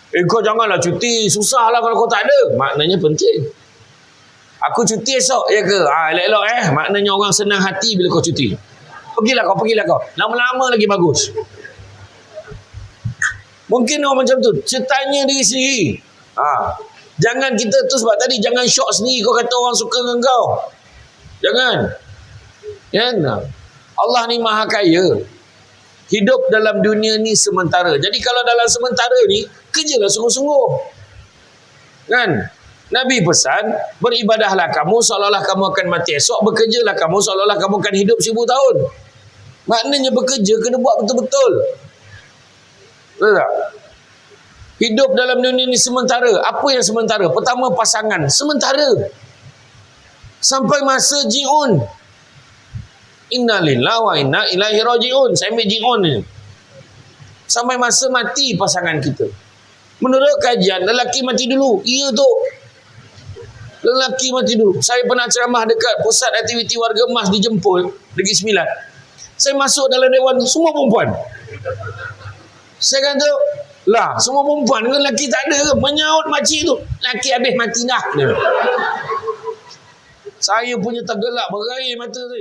Kau janganlah cuti, susah lah kalau kau tak ada. Maknanya penting. Aku cuti esok, ya ke? Elok-elok maknanya orang senang hati bila kau cuti. Pergilah kau. Lama-lama lagi bagus. Mungkin orang macam tu. Tanya diri sendiri. Jangan kita tu, sebab tadi jangan syok sendiri kau kata orang suka dengan kau. Jangan. Kan? Allah ni maha kaya. Hidup dalam dunia ni sementara. Jadi kalau dalam sementara ni, kerjalah sungguh-sungguh. Kan? Nabi pesan, beribadahlah kamu seolah-olah kamu akan mati esok, bekerjalah kamu seolah-olah kamu akan hidup 1000 tahun. Maknanya bekerja kena buat betul-betul. Betul tak? Hidup dalam dunia ni sementara. Apa yang sementara? Pertama, pasangan. Sementara. Sampai masa ji'un. Inna lillahi wa inna ilaihi raji'un. Saya ambil ji'un ni. Sampai masa mati pasangan kita. Menurut kajian, lelaki mati dulu. Iya tu. Lelaki mati dulu. Saya pernah ceramah dekat pusat aktiviti warga emas di Jempol, Negeri Sembilan. Saya masuk dalam dewan, semua perempuan. Saya kata, lah, semua perempuan dengan lelaki tak ada ke? Menyaut makcik tu. Lelaki habis mati dah. Saya punya tergelak berair mata tu.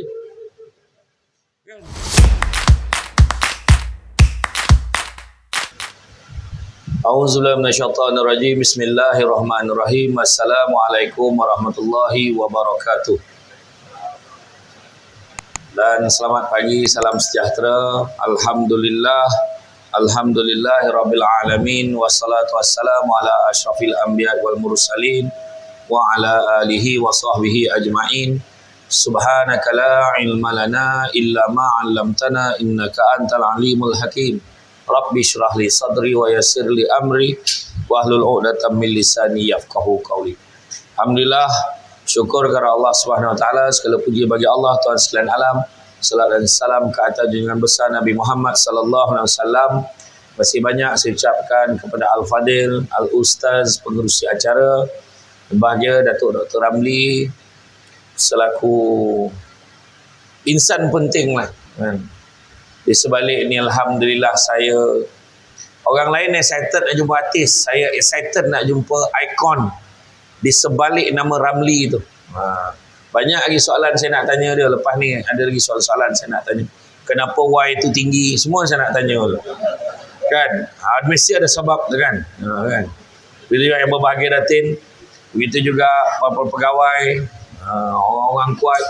A'udzubillahi minasyaitonirrajim. Bismillahirrahmanirrahim. Assalamualaikum warahmatullahi wabarakatuh. Dan selamat pagi, salam sejahtera. Alhamdulillahirabbil alamin, wassalatu wassalamu ala asyrafil anbiya wal mursalin wa ala alihi wa sahbihi ajmain. Subhanaka la ilma lana illa ma 'allamtana innaka antal alimul hakim. Rabbi syrah li sadri wa yassir li amri wahlul 'uqdatam min lisani yafqahu qawli. Alhamdulillah, syukur kepada Allah Subhanahu wa taala, segala puji bagi Allah Tuhan sekalian alam. Salat dan salam ke atas junjungan besar Nabi Muhammad sallallahu alaihi wasallam. Masih banyak saya ucapkan kepada Al-Fadil, Al-Ustaz, pengerusi acara, bahagia Datuk Dr. Ramli selaku insan penting lah. Di sebalik ni alhamdulillah saya, orang lain excited nak jumpa artis, saya excited nak jumpa ikon di sebalik nama Ramli tu. Banyak lagi soalan saya nak tanya dia. Lepas ni ada lagi soalan-soalan saya nak tanya. Kenapa Y tu tinggi? Semua saya nak tanya dulu. Kan? Mesti ada sebab tu kan? Kan? Begitu juga yang berbahagia Datin. Begitu juga pegawai, orang-orang kuat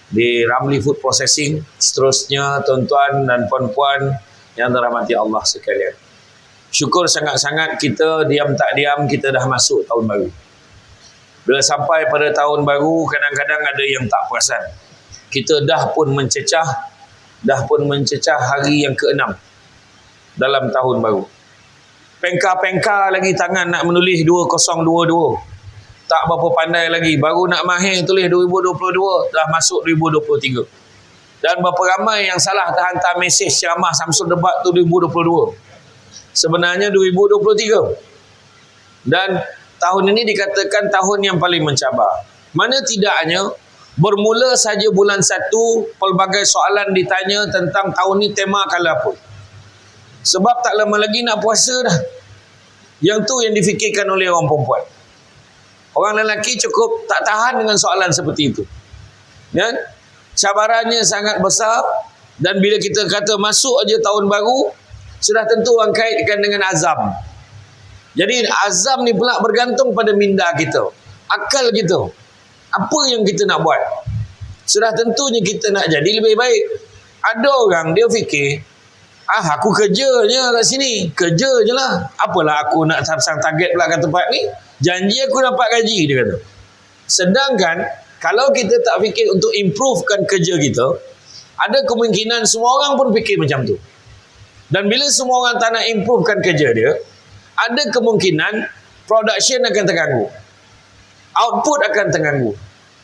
di Ramli Food Processing, seterusnya tuan-tuan dan puan-puan yang dirahmati Allah sekalian. Syukur sangat-sangat kita diam tak diam kita dah masuk tahun baru. Bila sampai pada tahun baru, kadang-kadang ada yang tak perasan. Kita dah pun mencecah hari yang ke-6 dalam tahun baru. Pengka-pengka lagi tangan nak menulis 2022. Tak berapa pandai lagi, baru nak mahir tulis 2022, dah masuk 2023. Dan berapa ramai yang salah terhantar mesej ceramah Samsul Debat tu 2022. Sebenarnya 2023. Dan tahun ini dikatakan tahun yang paling mencabar. Mana tidaknya bermula saja bulan 1, pelbagai soalan ditanya tentang tahun ni tema kala apa. Sebab tak lama lagi nak puasa dah. Yang tu yang difikirkan oleh orang perempuan. Orang lelaki cukup tak tahan dengan soalan seperti itu. Ya? Cabarannya sangat besar. Dan bila kita kata masuk aja tahun baru, sudah tentu orang kaitkan dengan azam. Jadi azam ni pula bergantung pada minda kita, akal kita. Apa yang kita nak buat? Sudah tentunya kita nak jadi lebih baik. Ada orang dia fikir, aku kerja je kat sini, kerja je lah. Apalah aku nak pasang target pula kat tempat ni? Janji aku dapat gaji, dia kata. Sedangkan kalau kita tak fikir untuk improvekan kerja kita, ada kemungkinan semua orang pun fikir macam tu. Dan bila semua orang tak nak improvekan kerja dia, ada kemungkinan production akan terganggu, output akan terganggu.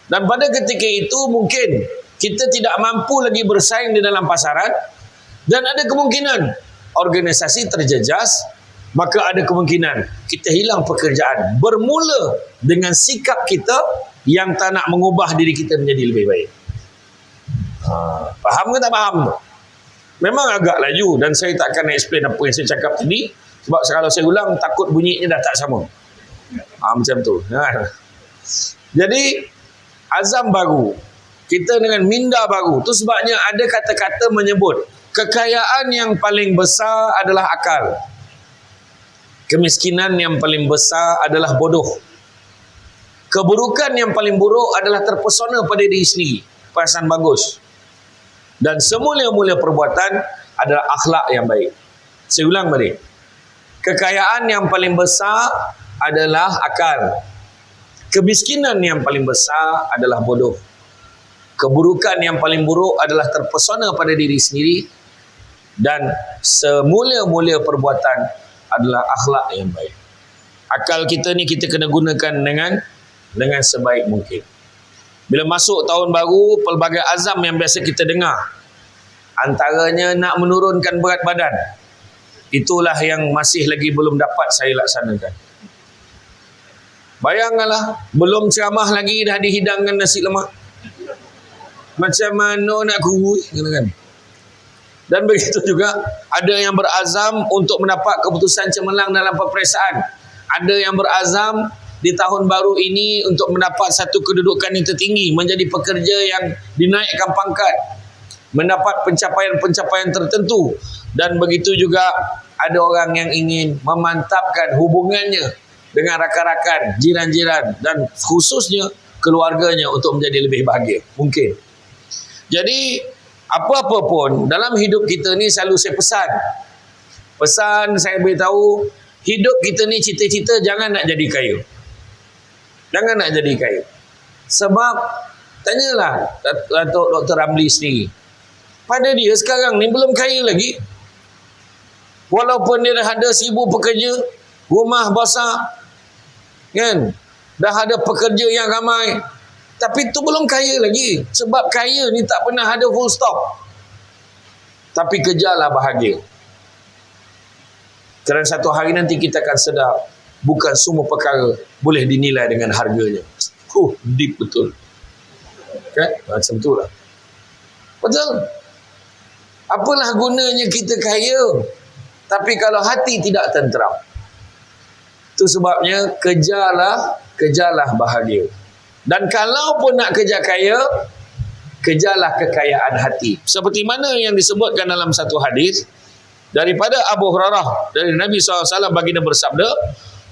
Dan pada ketika itu mungkin kita tidak mampu lagi bersaing di dalam pasaran, dan ada kemungkinan organisasi terjejas, maka ada kemungkinan kita hilang pekerjaan. Bermula dengan sikap kita yang tak nak mengubah diri kita menjadi lebih baik. Faham ke tak faham? Memang agak laju dan saya tak akan explain apa yang saya cakap tadi. Sebab kalau saya ulang, takut bunyinya dah tak sama. Macam tu. Jadi, azam baru. Kita dengan minda baru. Tu sebabnya ada kata-kata menyebut, kekayaan yang paling besar adalah akal. Kemiskinan yang paling besar adalah bodoh. Keburukan yang paling buruk adalah terpesona pada diri sendiri. Perasaan bagus. Dan semula-mula perbuatan adalah akhlak yang baik. Saya ulang balik. Kekayaan yang paling besar adalah akal. Kemiskinan yang paling besar adalah bodoh. Keburukan yang paling buruk adalah terpesona pada diri sendiri. Dan semula-mula perbuatan adalah akhlak yang baik. Akal kita ni kita kena gunakan dengan sebaik mungkin. Bila masuk tahun baru, pelbagai azam yang biasa kita dengar. Antaranya nak menurunkan berat badan. Itulah yang masih lagi belum dapat saya laksanakan. Bayangkanlah, belum ceramah lagi dah dihidangkan nasi lemak. Macam mana nak kurus, kan? Dan begitu juga, ada yang berazam untuk mendapat keputusan cemerlang dalam peperiksaan. Ada yang berazam di tahun baru ini untuk mendapat satu kedudukan yang tertinggi, menjadi pekerja yang dinaikkan pangkat, mendapat pencapaian-pencapaian tertentu. Dan begitu juga ada orang yang ingin memantapkan hubungannya dengan rakan-rakan, jiran-jiran dan khususnya keluarganya untuk menjadi lebih bahagia. Mungkin. Jadi, apa-apa pun dalam hidup kita ni selalu saya pesan saya beritahu, hidup kita ni cita-cita jangan nak jadi kaya. Jangan nak jadi kaya. Sebab tanyalah Datuk Dr. Ramli sendiri. Pada dia sekarang ni belum kaya lagi. Walaupun dia dah ada 1000 pekerja, rumah besar, kan? Dah ada pekerja yang ramai. Tapi tu belum kaya lagi. Sebab kaya ni tak pernah ada full stop. Tapi kejarlah bahagia. Kerana satu hari nanti kita akan sedar, bukan semua perkara boleh dinilai dengan harganya. Deep betul. Kan? Macam tu lah. Betul? Apalah gunanya kita kaya, tapi kalau hati tidak tenteram. Itu sebabnya kejarlah bahagia. Dan kalau pun nak kejar kaya, kejarlah kekayaan hati. Seperti mana yang disebutkan dalam satu hadis daripada Abu Hurairah dari Nabi SAW, baginda bersabda,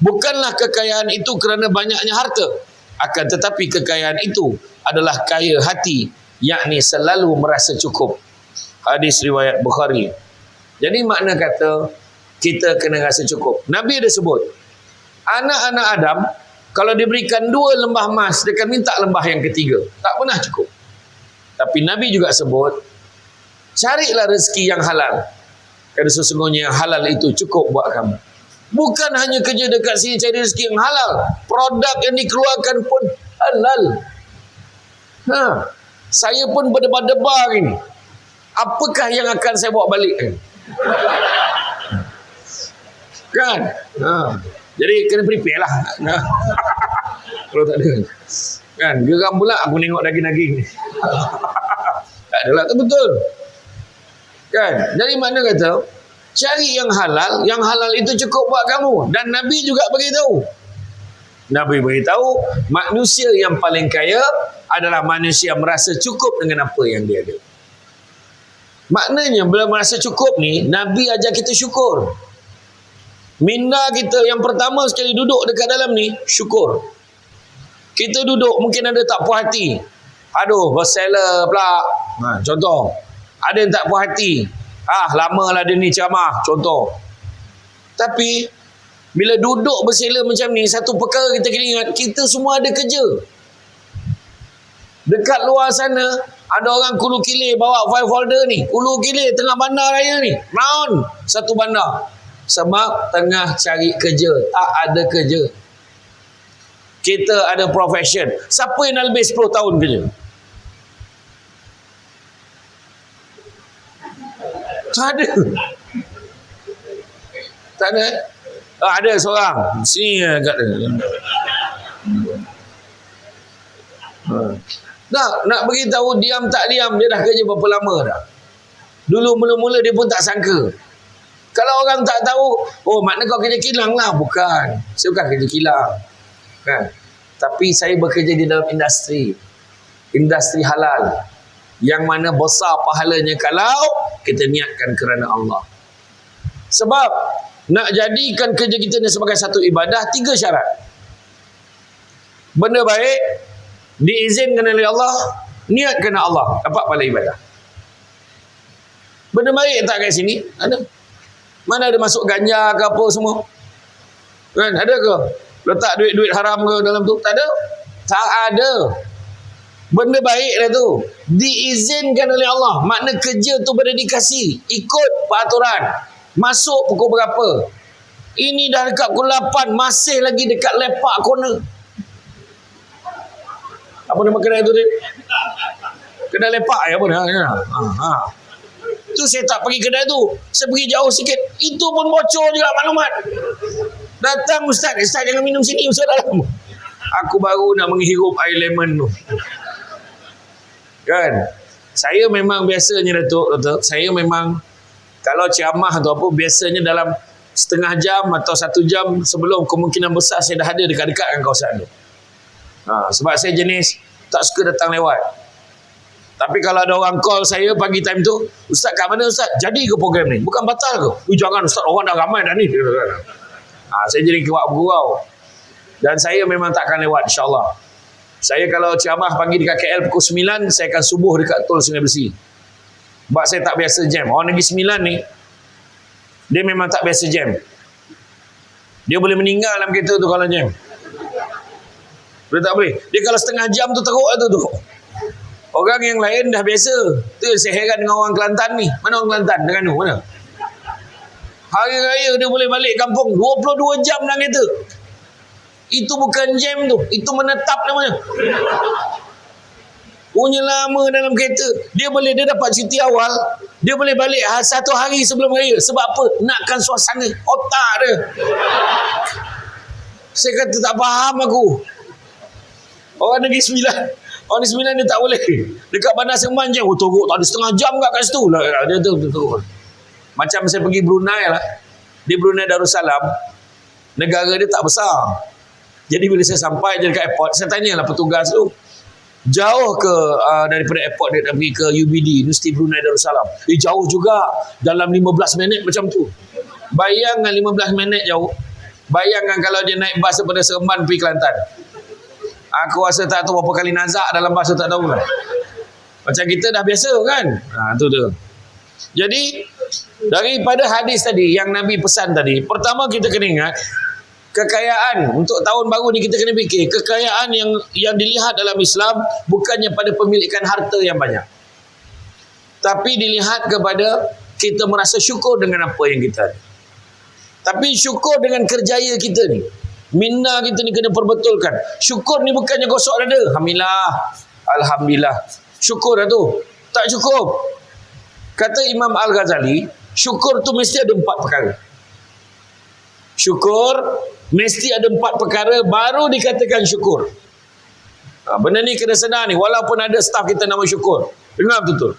bukanlah kekayaan itu kerana banyaknya harta, akan tetapi kekayaan itu adalah kaya hati, yakni selalu merasa cukup. Hadis riwayat Bukhari. Jadi makna kata kita kena rasa cukup. Nabi ada sebut, anak-anak Adam kalau diberikan 2 lembah emas, dia akan minta lembah yang ketiga. Tak pernah cukup. Tapi Nabi juga sebut, carilah rezeki yang halal. Kerana sesungguhnya yang halal itu cukup buat kamu. Bukan hanya kerja dekat sini cari rezeki yang halal. Produk yang dikeluarkan pun halal. Saya pun berdebar-debar ini. Apakah yang akan saya bawa balik? Kan? Jadi kena prepare lah. Kalau tak ada. Kan? Geram pula aku tengok daging-daging ni. Tak adalah, tu betul. Kan? Jadi mana kata, cari yang halal itu cukup buat kamu. Dan Nabi juga beritahu. Nabi beritahu, manusia yang paling kaya adalah manusia merasa cukup dengan apa yang dia ada. Maknanya bila merasa cukup ni, Nabi ajar kita syukur. Minda kita yang pertama sekali duduk dekat dalam ni, syukur. Kita duduk mungkin ada tak puas hati. Aduh, berseller pula. Contoh. Ada yang tak puas hati. Lamalah dia ni ceramah. Contoh. Tapi, bila duduk berseller macam ni, satu perkara kita kena ingat, kita semua ada kerja. Dekat luar sana, ada orang kulu kilir bawa file folder ni. Kulu kilir tengah bandar raya ni. Round satu bandar. Sebab tengah cari kerja. Tak ada kerja. Kita ada profession. Siapa yang dah lebih 10 tahun kerja? Tak ada. Tak ada. Ada seorang. Sini kat dia. Nak beritahu diam tak diam, dia dah kerja berapa lama dah. Dulu mula-mula dia pun tak sangka. Kalau orang tak tahu, oh makna kau kerja kilang lah. Bukan. Saya bukan kerja kilang. Kan? Tapi saya bekerja di dalam industri. Industri halal. Yang mana besar pahalanya kalau kita niatkan kerana Allah. Sebab nak jadikan kerja kita ni sebagai satu ibadah, 3 syarat. Benda baik, diizinkan oleh Allah, niat kerana Allah, dapat pahala ibadah. Benda baik tak kat sini? Ada. Mana ada masuk ganja ke apa semua? Kan? Ada ke? Letak duit-duit haram ke dalam tu? Tak ada. Tak ada. Benda baik dah tu. Diizinkan oleh Allah. Makna kerja tu berdedikasi. Ikut peraturan. Masuk pukul berapa? Ini dah dekat pukul 8. Masih lagi dekat lepak corner. Apa nama kedai tu dia? Kedai lepak ya apa dia? Tu saya tak pergi kedai tu. Saya pergi jauh sikit. Itu pun bocor juga maklumat. Datang ustaz jangan minum sini, ustaz dalam. Aku baru nak menghirup air lemon tu. Kan? Saya memang biasanya Datuk, saya memang kalau ceramah atau apa, biasanya dalam setengah jam atau 1 jam sebelum, kemungkinan besar saya dah ada dekat-dekat dengan kawasan tu. Sebab saya jenis tak suka datang lewat. Tapi kalau ada orang call saya pagi time tu, ustaz kat mana ustaz? Jadi ke program ni? Bukan batal ke? Jangan ustaz, orang dah ramai dah ni. Saya jadi kewak bergurau. Dan saya memang tak akan lewat insyaAllah. Saya kalau ceramah pagi dekat KL pukul 9, saya akan subuh dekat Tol Sungai Besi. Sebab saya tak biasa jam. Orang Negeri Sembilan ni, dia memang tak biasa jam. Dia boleh meninggal dalam kereta tu kalau jam. Dia tak boleh. Dia kalau setengah jam tu teruk lah tu. Orang yang lain dah biasa. Tu yang saya heran dengan orang Kelantan ni. Mana orang Kelantan? Terengganu mana? Hari raya dia boleh balik kampung 22 jam dalam kereta. Itu bukan jam tu. Itu menetap namanya. Punya lama dalam kereta. Dia dapat cuti awal. Dia boleh balik 1 hari sebelum raya. Sebab apa? Nakkan suasana. Otak dia. Saya kata tak faham aku. Orang Negeri Sembilan. Orang Negeri Sembilan dia tak boleh. Dekat Bandar Seremban je. Oh teruk. Tak ada setengah jam kat situ. Dia teruk. Macam saya pergi Brunei lah. Di Brunei Darussalam. Negara dia tak besar. Jadi bila saya sampai je dekat airport, saya tanyalah petugas tu, jauh ke daripada airport dia nak pergi ke UBD, Universiti Brunei Darussalam? Jauh juga, dalam 15 minit macam tu. Bayangkan 15 minit jauh. Bayangkan kalau dia naik bas daripada Seremban pergi Kelantan. Aku rasa tak tahu berapa kali nazak dalam bas tu, tak tahu lah. Macam kita dah biasa kan. Tu dia. Jadi daripada hadis tadi yang Nabi pesan tadi, pertama kita kena ingat, kekayaan untuk tahun baru ni kita kena fikir, kekayaan yang dilihat dalam Islam bukannya pada pemilikan harta yang banyak, tapi dilihat kepada kita merasa syukur dengan apa yang kita ada. Tapi syukur dengan kerjaya kita ni, minna kita ni kena perbetulkan. Syukur ni bukannya gosok dada, Alhamdulillah, syukur dah tu. Tak cukup. Kata Imam Al-Ghazali, syukur tu mesti ada 4 perkara. Syukur mesti ada 4 perkara baru dikatakan syukur. Benda ni kena sedar ni. Walaupun ada staf kita nama syukur, dengar betul.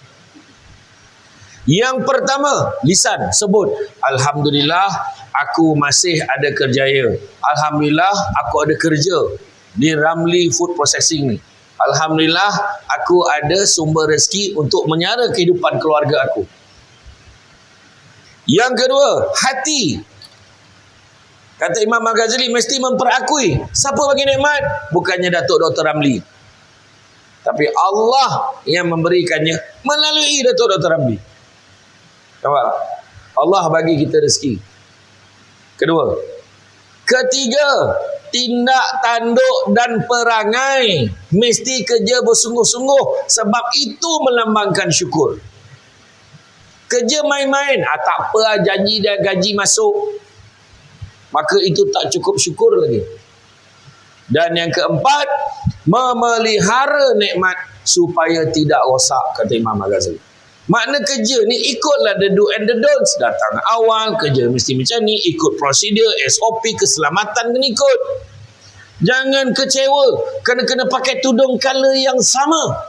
Yang pertama, lisan sebut, Alhamdulillah aku masih ada kerjaya. Alhamdulillah aku ada kerja di Ramli Food Processing ni. Alhamdulillah aku ada sumber rezeki untuk menyara kehidupan keluarga aku. Yang kedua, hati. Kata Imam Al-Ghazali, mesti memperakui siapa bagi nikmat? Bukannya Datuk Dr. Ramli, tapi Allah yang memberikannya melalui Datuk Dr. Ramli. Nampak? Allah bagi kita rezeki. Kedua. Ketiga, tindak tanduk dan perangai mesti kerja bersungguh-sungguh, sebab itu melambangkan syukur. Kerja main-main, tak apa, janji dan gaji masuk, maka itu tak cukup syukur lagi. Dan yang keempat, memelihara nikmat supaya tidak rosak, kata Imam Al-Ghazali. Makna kerja ni ikutlah the do and the don'ts. Datang awal, kerja mesti macam ni, ikut prosedur, SOP, keselamatan kena ikut. Jangan kecewa kena pakai tudung color yang sama.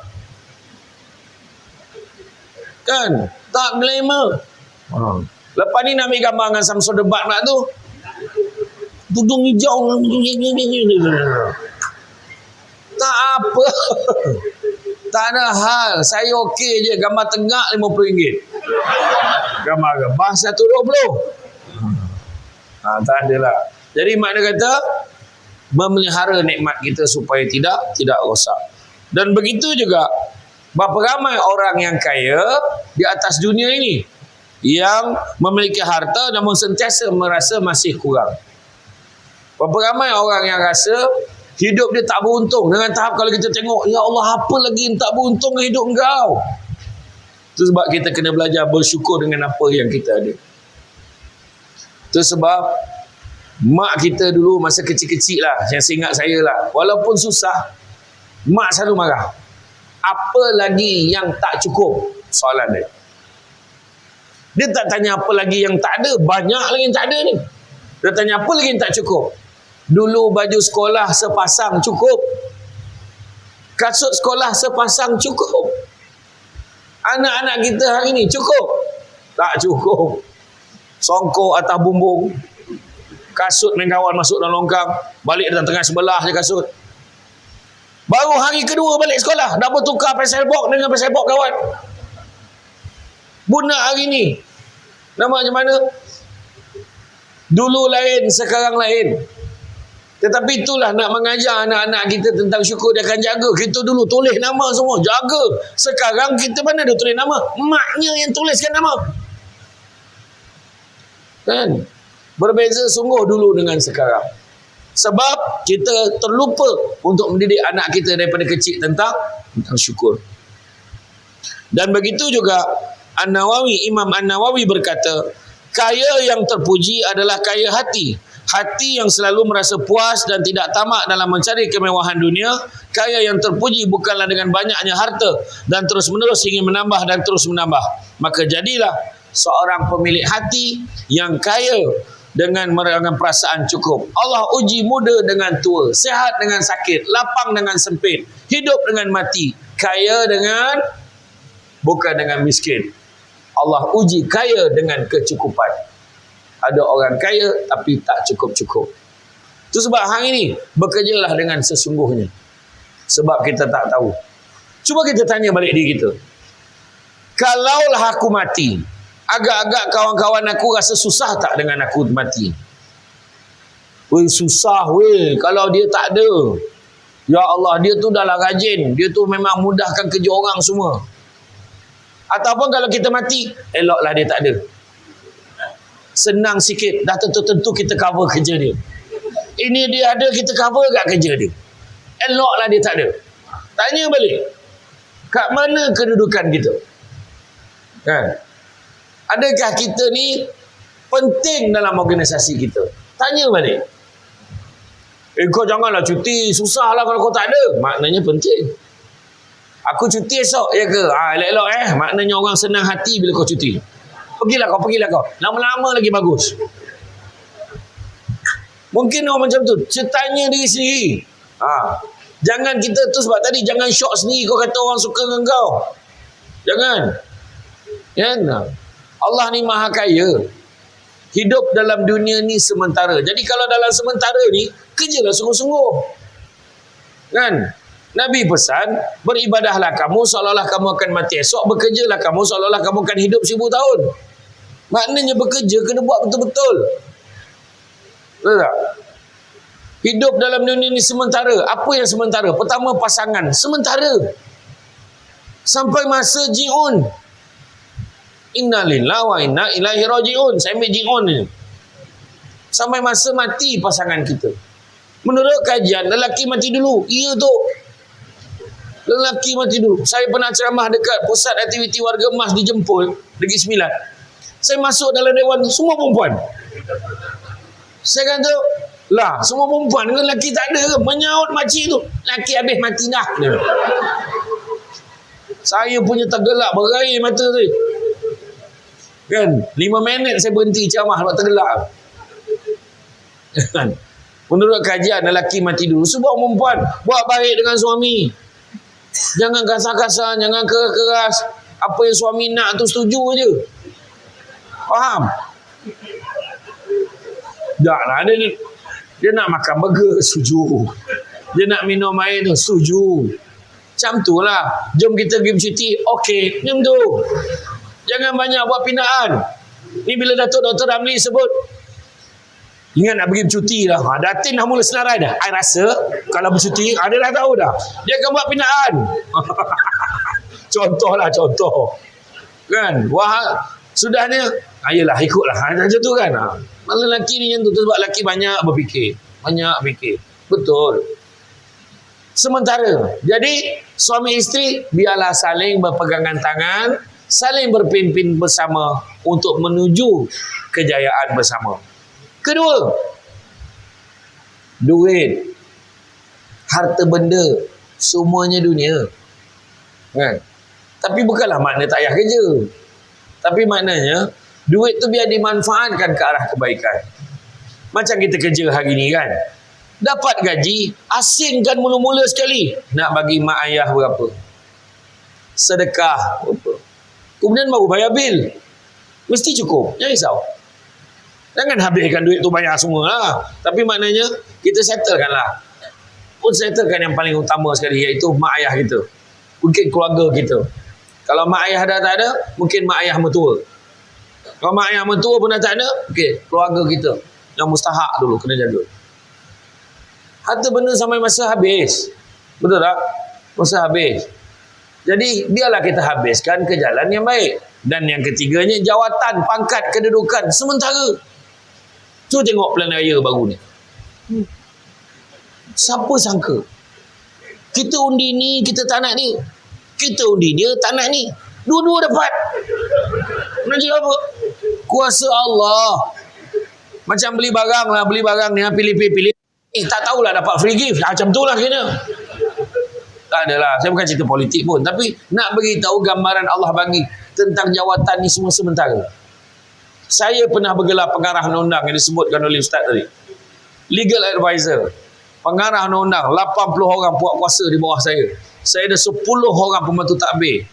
Kan? Tak glamour. Lepas ni nak ambil gambar dengan Samsung debat pula tu. Tudung hijau. Tak apa. Tak ada hal. Saya okey je. Gambar tengah RM50. Gambar $120. Tak ada lah. Jadi makna kata memelihara nikmat kita supaya tidak rosak. Dan begitu juga berapa ramai orang yang kaya di atas dunia ini yang memiliki harta namun sentiasa merasa masih kurang. Berapa ramai orang yang rasa hidup dia tak beruntung, dengan tahap kalau kita tengok, ya Allah, apa lagi yang tak beruntung dengan hidup engkau. Itu sebab kita kena belajar bersyukur dengan apa yang kita ada. Itu sebab mak kita dulu masa kecil-kecil lah, yang seingat saya lah, walaupun susah, mak selalu marah. Apa lagi yang tak cukup? Soalan dia. Dia tak tanya apa lagi yang tak ada, banyak lagi yang tak ada ni. Dia tanya apa lagi yang tak cukup. Dulu baju sekolah sepasang cukup. Kasut sekolah sepasang cukup. Anak-anak kita hari ni cukup? Tak cukup. Songkok atas bumbung. Kasut main kawan masuk dalam longkang. Balik datang tengah sebelah je kasut. Baru hari kedua balik sekolah, dah bertukar pasal box dengan pasal box kawan. Budak hari ni nama macam mana? Dulu lain, sekarang lain. Tetapi itulah nak mengajar anak-anak kita tentang syukur. Dia akan jaga. Kita dulu tulis nama semua, jaga. Sekarang kita mana ada tulis nama? Maknya yang tuliskan nama. Kan? Berbeza sungguh dulu dengan sekarang. Sebab kita terlupa untuk mendidik anak kita daripada kecil tentang syukur. Dan begitu juga Imam An-Nawawi berkata, kaya yang terpuji adalah kaya hati. Hati yang selalu merasa puas dan tidak tamak dalam mencari kemewahan dunia. Kaya yang terpuji bukanlah dengan banyaknya harta dan terus menerus ingin menambah dan terus menambah. Maka jadilah seorang pemilik hati yang kaya dengan perasaan cukup. Allah uji muda dengan tua, sehat dengan sakit, lapang dengan sempit, hidup dengan mati, kaya dengan bukan dengan miskin. Allah uji kaya dengan kecukupan. Ada orang kaya tapi tak cukup-cukup. Itu sebab hari ini bekerjalah dengan sesungguhnya. Sebab kita tak tahu. Cuba kita tanya balik diri kita. Kalaulah aku mati, agak-agak kawan-kawan aku rasa susah tak dengan aku mati? Weh, susah weh kalau dia tak ada. Ya Allah, dia tu dah lah rajin. Dia tu memang mudahkan kerja orang semua. Ataupun kalau kita mati, eloklah dia tak ada. Senang sikit, dah tentu-tentu kita cover kerja dia. Ini dia ada, kita cover kat kerja dia. Eloklah dia tak ada. Tanya balik, kat mana kedudukan kita? Kan? Adakah kita ni penting dalam organisasi kita? Tanya balik. Kau janganlah cuti, susahlah kalau kau tak ada. Maknanya penting. Aku cuti esok, ya ke? Elok-elok maknanya orang senang hati bila kau cuti. Pergilah kau. Lama-lama lagi bagus. Mungkin orang macam tu. Tanya diri sendiri. Jangan kita tu sebab tadi jangan syok sendiri kau kata orang suka dengan kau. Jangan. Kan? Allah ni maha kaya. Hidup dalam dunia ni sementara. Jadi kalau dalam sementara ni, kerjalah sungguh-sungguh. Kan? Nabi pesan, beribadahlah kamu seolah-olah kamu akan mati esok, bekerjalah kamu seolah-olah kamu akan hidup 1000 tahun. Maknanya bekerja kena buat betul-betul. Betul tak? Hidup dalam dunia ini sementara. Apa yang sementara? Pertama, pasangan. Sementara. Sampai masa ji'un. Inna lillahi wa inna ilaihi raji'un. Saya ambil ji'un ni. Sampai masa mati pasangan kita. Menurut kajian, lelaki mati dulu. Iya tu. Lelaki mati dulu. Saya pernah ceramah dekat pusat aktiviti warga emas di Jempol, Negeri Sembilan. Saya masuk dalam dewan, semua perempuan. Saya kata, lah, semua perempuan dengan lelaki tak ada ke? Menyaut makcik tu. Lelaki habis mati dah. Saya punya tergelak berair mata tu. Kan? 5 minit saya berhenti ceramah sebab tergelak. Kan? Menurut kajian, lelaki mati dulu. Sebab perempuan buat baik dengan suami. Jangan kasar-kasar, jangan keras-keras. Apa yang suami nak tu setuju je. Faham? Tak lah. Dia nak makan burger, setuju. Dia nak minum air tu, setuju. Macam tu lah. Jom kita pergi bercuti, okey. Macam tu. Jangan banyak buat pinaan. Ni bila Datuk Dr. Ramli sebut, ingat nak pergi bercuti dah. Datin dah mula senarai dah. I rasa kalau bercuti, dia dah tahu dah. Dia akan buat pinaan. Contoh. Kan? Wah, sudahnya, ayolah ikutlah. Macam tu kan. Malah lelaki ni yang tu. Sebab lelaki banyak berfikir. Betul. Sementara, jadi suami isteri biarlah saling berpegangan tangan, saling berpimpin bersama untuk menuju kejayaan bersama. Kedua, duit, harta benda, semuanya dunia. Kan? Tapi bukanlah makna tak payah kerja. Tapi maknanya, duit tu biar dimanfaatkan ke arah kebaikan. Macam kita kerja hari ni kan. Dapat gaji, asingkan mula-mula sekali. Nak bagi mak ayah berapa? Sedekah berapa? Kemudian baru bayar bil. Mesti cukup. Jangan risau. Jangan habiskan duit tu bayar semua lah. Tapi maknanya, kita settlekan lah. Pun settlekan yang paling utama sekali, iaitu mak ayah kita. Mungkin keluarga kita. Kalau mak ayah dah tak ada, mungkin mak ayah mertua. Kalau mak ayah mertua pun dah tak ada, okey, keluarga kita. Yang mustahak dulu, kena jaga. Harta benda sampai masa habis. Betul tak? Masa habis. Jadi, biarlah kita habiskan ke jalan yang baik. Dan yang ketiganya, jawatan, pangkat, kedudukan sementara. Cuba tengok pilihan raya baru ni. Siapa sangka? Kita undi ni, kita tak nak ni. Kita undi dia, tak nak ni. Dua-dua dapat. Nak cakap apa? Kuasa Allah. Macam beli barang lah. Beli barang ni, pilih. Tak tahulah dapat free gift. Macam tu lah kena. Tak adalah. Saya bukan cerita politik pun. Tapi nak beritahu gambaran Allah bagi tentang jawatan ni semua sementara. Saya pernah bergelar pengarah undang-undang yang disebutkan oleh Ustaz tadi. Legal advisor. Pengarah undang-undang. 80 orang puak kuasa di bawah saya. Saya ada 10 orang pembantu takbir.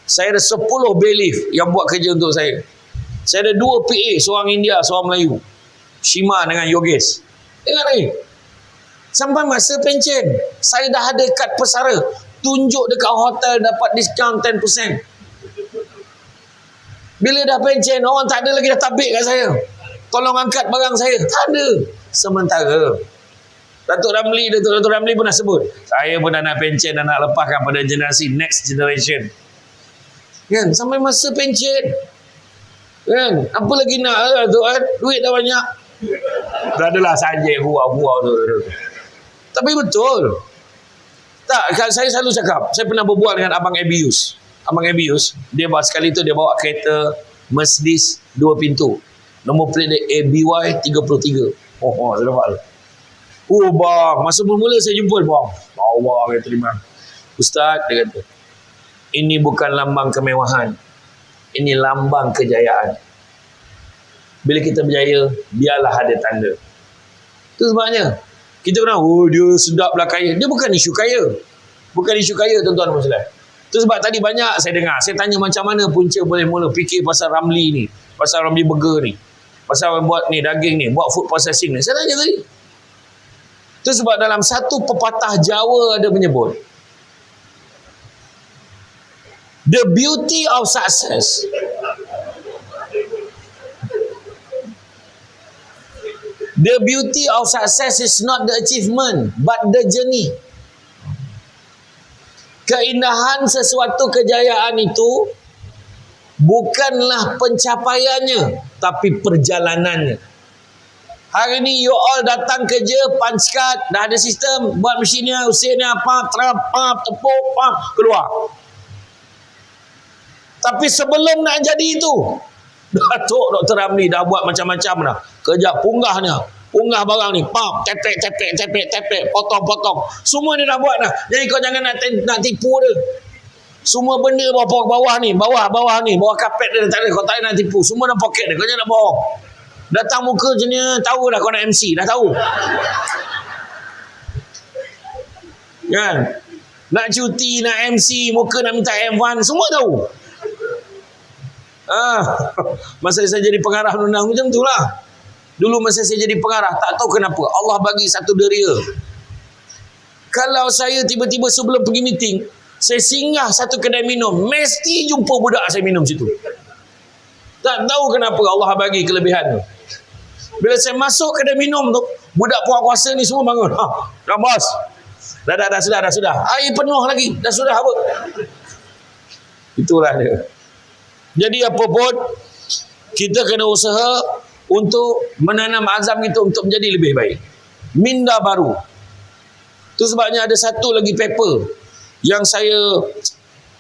Saya ada 10 bailiff yang buat kerja untuk saya. Saya ada 2 PA. Seorang India, seorang Melayu. Shima dengan Yogesh. Ingat lagi? Sampai masa pencen, saya dah ada kad pesara. Tunjuk dekat hotel dapat diskaun 10%. Bila dah pencen, orang tak ada lagi dah tabik kat saya. Tolong angkat barang saya. Tak ada. Sementara, Datuk Ramli pun dah sebut. Saya pun dah nak pencen dan nak lepaskan pada generasi next generation. Kan? Sampai masa pencen. Kan? Apa lagi nak lah tu kan? Duit dah banyak. Tak adalah saja buah-buah tu. Tapi betul. Tak, saya selalu cakap, saya pernah berbual dengan Abang Abius. Abang Abius, dia bawa sekali tu dia bawa kereta Mercedes 2 pintu. Nombor plate dia ABY 33. Saya dapat. Bang, masa mula saya jumpa bang. Bawa dia terima. Ustaz, dia kata, ini bukan lambang kemewahan. Ini lambang kejayaan. Bila kita berjaya, biarlah ada tanda. Itu sebabnya. Kita pernah, dia sedap lah kaya. Dia bukan isu kaya. Bukan isu kaya, tuan-tuan dan puan-puan. Itu sebab tadi banyak saya dengar. Saya tanya macam mana punca boleh mula fikir pasal Ramli ni. Pasal Ramli Burger ni. Pasal buat ni, daging ni. Buat food processing ni. Saya tanya tadi. Itu sebab dalam satu pepatah Jawa ada menyebut. The beauty of success. The beauty of success is not the achievement, but the journey. Keindahan sesuatu kejayaan itu bukanlah pencapaiannya, tapi perjalanannya. Hari ni you all datang kerja, punch card, dah ada sistem, buat mesinnya, usinnya, tepuk, keluar. Tapi sebelum nak jadi itu, Datuk Dr. Ramli dah buat macam-macam dah. Kejap punggahnya. Punggah barang ni. Tepek. Potong. Semua dia dah buat dah. Jadi kau jangan nak tipu dia. Semua benda bawah ni. Bawah ni. Bawah kapet dia tak ada. Kau tak nak tipu. Semua dalam poket dia. Kau jangan nak bohong. Datang muka je ni. Tahu dah kau nak MC. Dah tahu. Kan? Nak cuti, nak MC, muka nak minta M1. Semua tahu. Masa saya jadi pengarah undang-undang macam tu lah. Dulu masa saya jadi pengarah, tak tahu kenapa Allah bagi satu deria. Kalau saya tiba-tiba sebelum pergi meeting, saya singgah satu kedai minum, mesti jumpa budak saya minum situ. Tak tahu kenapa Allah bagi kelebihan tu. Bila saya masuk kedai minum tu, budak puak kuasa ni semua bangun. Dah bos. Dah sudah. Air penuh lagi. Dah sudah apa? Itulah dia. Jadi apa pun, kita kena usaha untuk menanam azam kita untuk menjadi lebih baik. Minda baru. Itu sebabnya ada satu lagi paper yang saya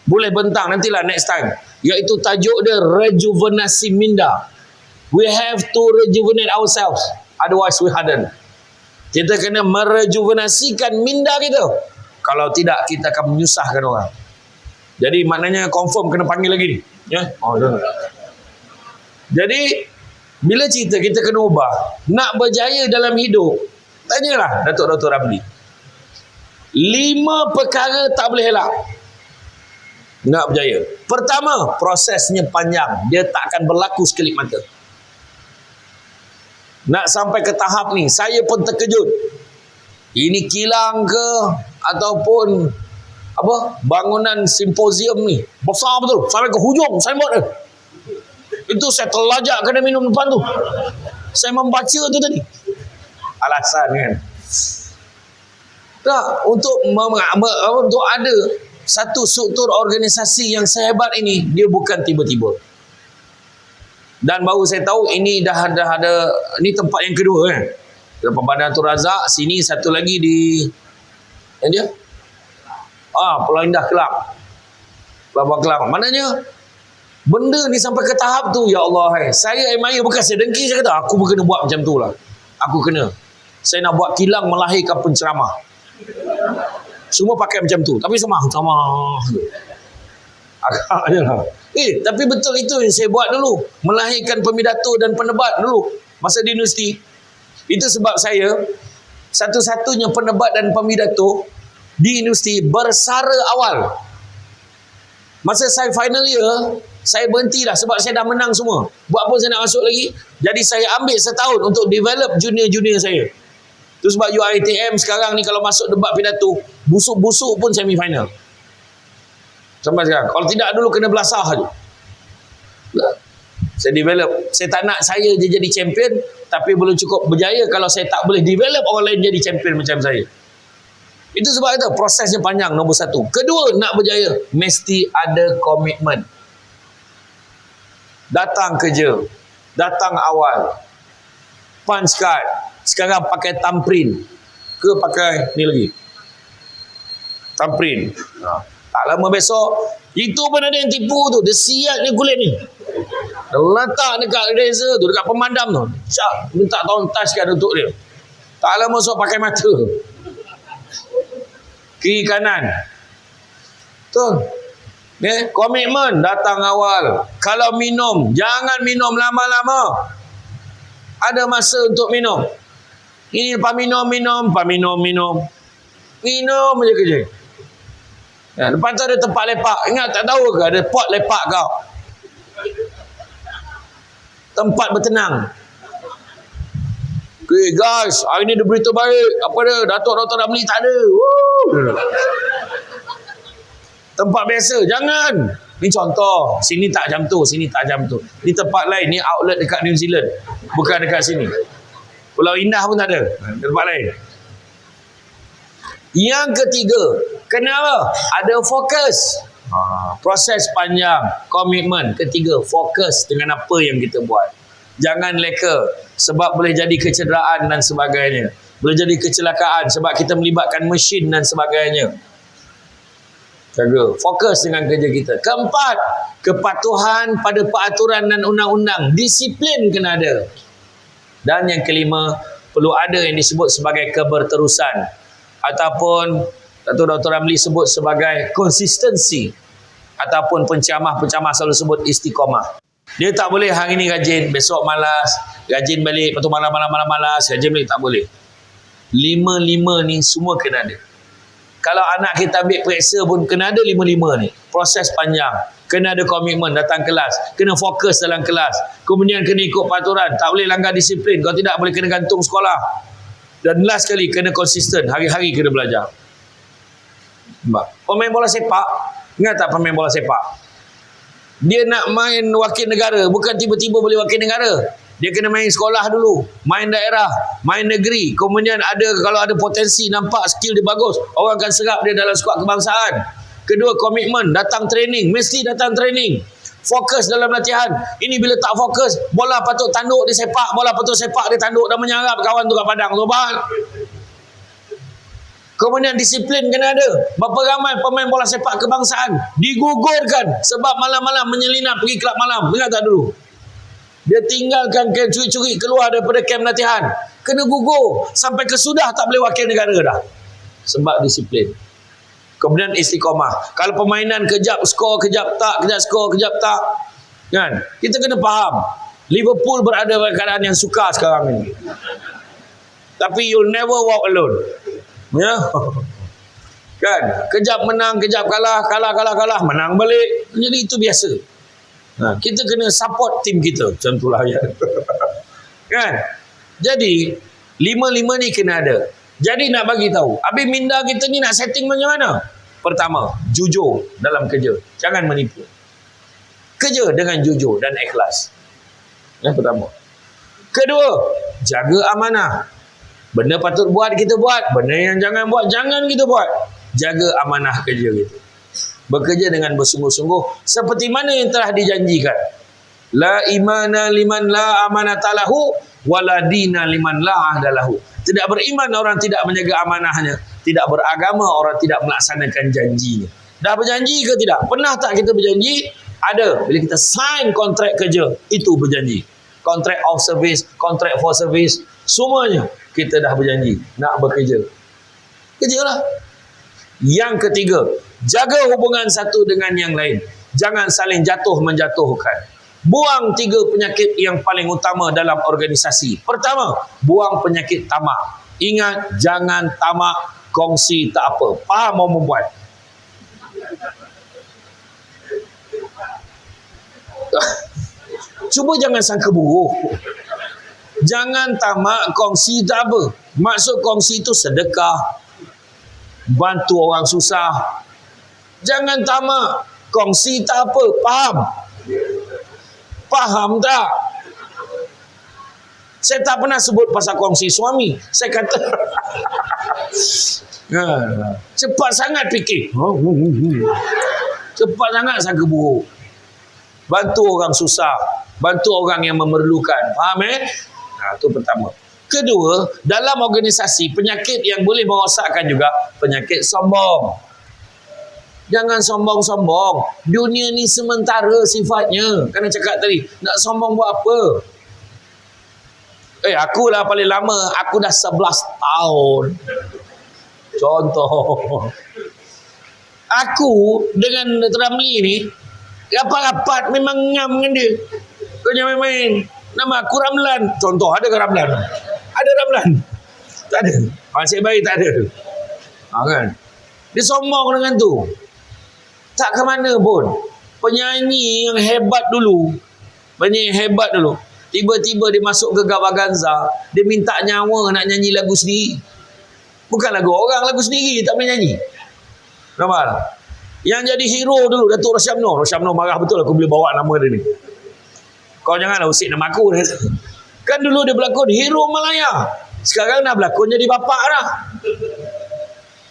boleh bentang nantilah next time, iaitu tajuk dia rejuvenasi minda. We have to rejuvenate ourselves, otherwise we harden. Kita kena merejuvenasikan minda kita, kalau tidak kita akan menyusahkan orang. Jadi maknanya confirm kena panggil lagi ni ya? Jadi bila cerita kita kena ubah, nak berjaya dalam hidup, tanyalah Datuk Dr. Ramli. 5 perkara tak boleh elak nak berjaya. Pertama, prosesnya panjang. Dia tak akan berlaku sekelip mata. Nak sampai ke tahap ni, saya pun terkejut. Ini kilang ke ataupun apa, bangunan simposium ni besar betul sampai ke hujung signboard dia. Itu saya terlajak kena minum depan tu. Saya membaca tu tadi. Alasan kan. Tak, untuk ada satu struktur organisasi yang sehebat ini, dia bukan tiba-tiba. Dan baru saya tahu ini dah ada ni tempat yang kedua kan. Tempat Bandar Tun Razak, sini satu lagi di yang dia Pulau Indah Kelang. Kelabang Kelang. Maknanya benda ni sampai ke tahap tu, ya Allah, saya admire, bukan saya dengki, saya kata aku pun kena buat macam tu lah. Aku kena. Saya nak buat kilang melahirkan penceramah. Semua pakai macam tu, tapi sama agak je lah. Tapi betul itu yang saya buat dulu, melahirkan pemidato dan penebat dulu masa di universiti. Itu sebab saya satu-satunya penebat dan pemidato di universiti bersara awal. Masa saya final year, saya berhenti dah sebab saya dah menang semua. Buat apa saya nak masuk lagi? Jadi saya ambil setahun untuk develop junior-junior saya. Itu sebab UiTM sekarang ni kalau masuk debat pidato, busuk-busuk pun semi final. Sampai sekarang. Kalau tidak dulu kena belasah je. Saya develop. Saya tak nak saya je jadi champion, tapi belum cukup berjaya kalau saya tak boleh develop orang lain jadi champion macam saya. Itu sebab itu prosesnya panjang, nombor satu. Kedua, nak berjaya mesti ada komitmen. Datang kerja, datang awal, punch card. Sekarang pakai thumbprint ke pakai ni lagi thumbprint. Tak lama besok itu pun ada yang tipu tu. Dia siap ni kulit ni, dia letak dekat eraser tu, dekat pemadam tu, cap minta tolong touchkan untuk dia. Tak lama besok pakai mata kiri kanan. Betul. Komitmen, datang awal. Kalau minum, jangan minum lama-lama. Ada masa untuk minum. Ini lepas minum. Minum je kerja. Lepas tu ada tempat lepak. Ingat tak tahu ke ada pot lepak kau? Tempat bertenang. Okay guys, hari ni ada berita baik. Apa dia? Datuk Dr. Ramli tak ada. Tempat biasa, jangan. Ni contoh. Sini tak jam tu, sini tak jam tu. Ni tempat lain, ni outlet dekat New Zealand. Bukan dekat sini. Pulau Indah pun tak ada. Tempat lain. Yang ketiga, kenapa? Ada fokus. Proses panjang, komitmen. Ketiga, fokus dengan apa yang kita buat. Jangan leka, sebab boleh jadi kecederaan dan sebagainya. Boleh jadi kecelakaan sebab kita melibatkan mesin dan sebagainya. Jaga, fokus dengan kerja kita. Keempat, kepatuhan pada peraturan dan undang-undang. Disiplin kena ada. Dan yang kelima, perlu ada yang disebut sebagai keberterusan, ataupun Datuk Dr. Ramli sebut sebagai konsistensi, ataupun penceramah selalu sebut istiqamah. Dia tak boleh hari ni rajin, besok malas, rajin balik, lepas tu malam malas, rajin balik, tak boleh. 5 ni semua kena ada. Kalau anak kita ambil periksa pun kena ada 5 ni. Proses panjang. Kena ada komitmen datang kelas. Kena fokus dalam kelas. Kemudian kena ikut peraturan. Tak boleh langgar disiplin. Kalau tidak boleh kena gantung sekolah. Dan last sekali kena konsisten. Hari-hari kena belajar. Pemain bola sepak. Ingat tak pemain bola sepak? Dia nak main wakil negara. Bukan tiba-tiba boleh wakil negara. Dia kena main sekolah dulu. Main daerah. Main negeri. Kemudian kalau ada potensi, nampak skill dia bagus, orang akan serap dia dalam skuad kebangsaan. Kedua, komitmen. Datang training. Mesti datang training. Fokus dalam latihan. Ini bila tak fokus, bola patut tanduk dia sepak. Bola patut sepak dia tanduk dan menyarap kawan tu kat padang. Sobat. Kemudian disiplin kena ada. Berapa ramai pemain bola sepak kebangsaan digugurkan sebab malam-malam menyelinap pergi kelab malam. Dengar tak dulu? Dia tinggalkan camp curi-curi, keluar daripada camp latihan. Kena gugur. Sampai kesudah tak boleh wakil negara dah. Sebab disiplin. Kemudian istiqamah. Kalau permainan kejap skor, kejap tak, kejap skor, kejap tak. Kan? Kita kena faham. Liverpool berada dalam keadaan yang sukar sekarang ini. Tapi you'll never walk alone. Ya. Kan? Kejap menang, kejap kalah, kalah, menang balik. Jadi itu biasa. Kita kena support tim kita. Macam itulah ya. Kan? Jadi lima-lima ni kena ada. Jadi nak bagi tahu, habis minda kita ni nak setting macam mana? Pertama, jujur dalam kerja. Jangan menipu. Kerja dengan jujur dan ikhlas. Yang pertama. Kedua, jaga amanah. Benda patut buat kita buat, benda yang jangan buat jangan kita buat. Jaga amanah kerja kita. Bekerja dengan bersungguh-sungguh seperti mana yang telah dijanjikan. La imana liman la amanatalahu wala dina liman la ahdalahu. Tidak beriman orang tidak menjaga amanahnya, tidak beragama orang tidak melaksanakan janjinya. Dah berjanji ke tidak? Pernah tak kita berjanji? Ada. Bila kita sign kontrak kerja, itu berjanji. Kontrak of service, kontrak for service, semuanya kita dah berjanji nak bekerja. Kerjalah. Yang ketiga, jaga hubungan satu dengan yang lain. Jangan saling jatuh menjatuhkan. Buang 3 penyakit yang paling utama dalam organisasi. Pertama, buang penyakit tamak. Ingat, jangan tamak, kongsi tak apa. Faham mau membuat? Cuba jangan sangka buruk. Jangan tamak, kongsi tak apa. Maksud kongsi itu sedekah, bantu orang susah. Jangan tamak, kongsi tak apa. Faham? Faham tak? Saya tak pernah sebut pasal kongsi suami. Saya kata cepat sangat fikir. Cepat sangat sangka buruk. Bantu orang susah, bantu orang yang memerlukan. Faham itu pertama. Kedua, dalam organisasi, penyakit yang boleh merosakkan juga penyakit sombong. Jangan sombong-sombong. Dunia ni sementara sifatnya. Kena cakap tadi, nak sombong buat apa? Akulah paling lama. Aku dah 11 tahun. Contoh. Aku dengan Ramli ni, rapat-rapat memang ngam dengan dia. Kau jangan main-main. Nama aku Ramlan. Contoh, ada ke Ramlan? Ada Ramlan? Tak ada. Masih baik tak ada. Kan? Dia sombong dengan tu. Tak ke mana pun. Penyanyi yang hebat dulu. Tiba-tiba dia masuk ke Gavaganza. Dia minta nyawa nak nyanyi lagu sendiri. Bukan lagu orang, lagu sendiri. Tak boleh nyanyi. Nampak tak? Yang jadi hero dulu, Datuk Rosyamno. Rosyamno marah betul aku boleh bawa nama dia ni. Kau janganlah usik nama aku. Kan dulu dia berlakon hero Malaya. Sekarang dah berlakon jadi bapak dah.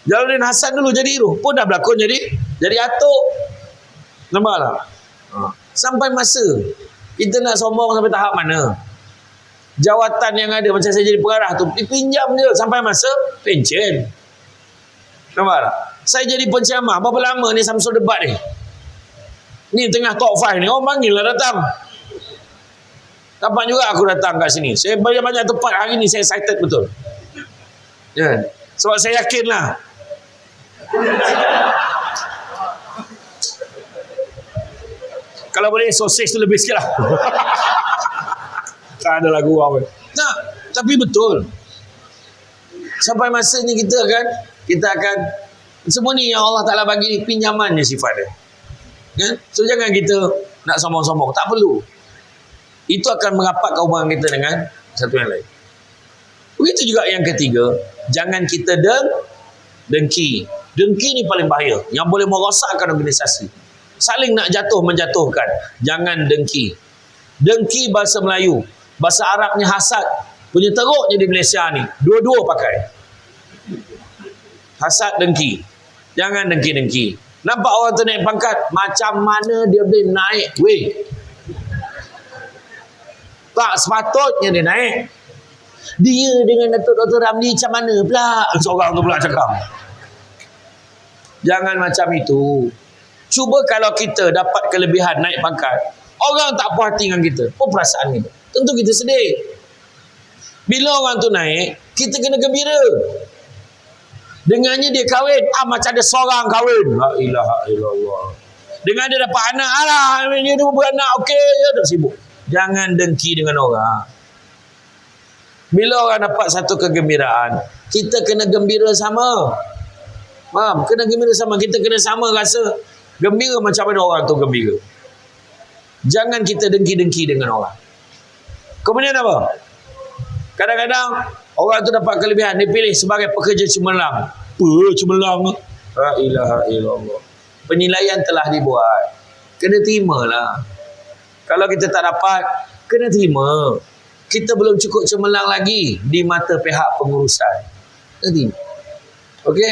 Jalaluddin Hasan dulu jadi hero. Pun dah berlakon jadi atuk. Nampak tak? Sampai masa kita nak sombong sampai tahap mana? Jawatan yang ada macam saya jadi pengarah tu dipinjam je sampai masa pencen. Nampak tak? Saya jadi penceramah. Berapa lama ni Samsul debat ni? Ni tengah top 5 ni. Orang panggil lah datang. Kapan juga aku datang kat sini. Saya banyak-banyak tempat hari ni saya excited betul. Sebab saya yakin lah. Kalau boleh sosis tu lebih sikit lah. Tak ada lagu apa. Nah, tapi betul. Sampai masanya kita akan semua ni yang Allah Ta'ala bagi ni pinjaman je sifat dia. Kan? So jangan kita nak sombong-sombong. Tak perlu. Itu akan merapatkan hubungan kita dengan satu yang lain. Begitu juga yang ketiga, jangan kita dengki. Dengki ni paling bahaya, yang boleh merosakkan organisasi. Saling nak menjatuhkan. Jangan dengki. Dengki bahasa Melayu, bahasa Arabnya hasad. Punya teruknya di Malaysia ni, dua-dua pakai. Hasad, dengki. Jangan dengki-dengki. Nampak orang tu naik pangkat, macam mana dia boleh naik? Weh, tak sepatutnya dia naik. Dia dengan Datuk Dr. Ramli macam mana pula? Seorang tu pula cakap. Jangan macam itu. Cuba kalau kita dapat kelebihan naik pangkat, orang tak puas hati dengan kita, apa perasaan kita? Tentu kita sedih. Bila orang tu naik, kita kena gembira. Dengannya dia kahwin, macam ada seorang kahwin. La ilaha illallah. Dengan dia dapat anak, dia beranak, okey, dia tak sibuk. Jangan dengki dengan orang. Bila orang dapat satu kegembiraan, kita kena gembira sama. Faham? Kena gembira sama. Kita kena sama rasa gembira macam mana orang tu gembira. Jangan kita dengki-dengki dengan orang. Kemudian apa? Kadang-kadang orang tu dapat kelebihan, dia pilih sebagai pekerja cemerlang. Cemerlang? La ilaha illallah. Penilaian telah dibuat. Kena terimalah. Kalau kita tak dapat, kena terima. Kita belum cukup cemerlang lagi di mata pihak pengurusan. Nanti. Okey?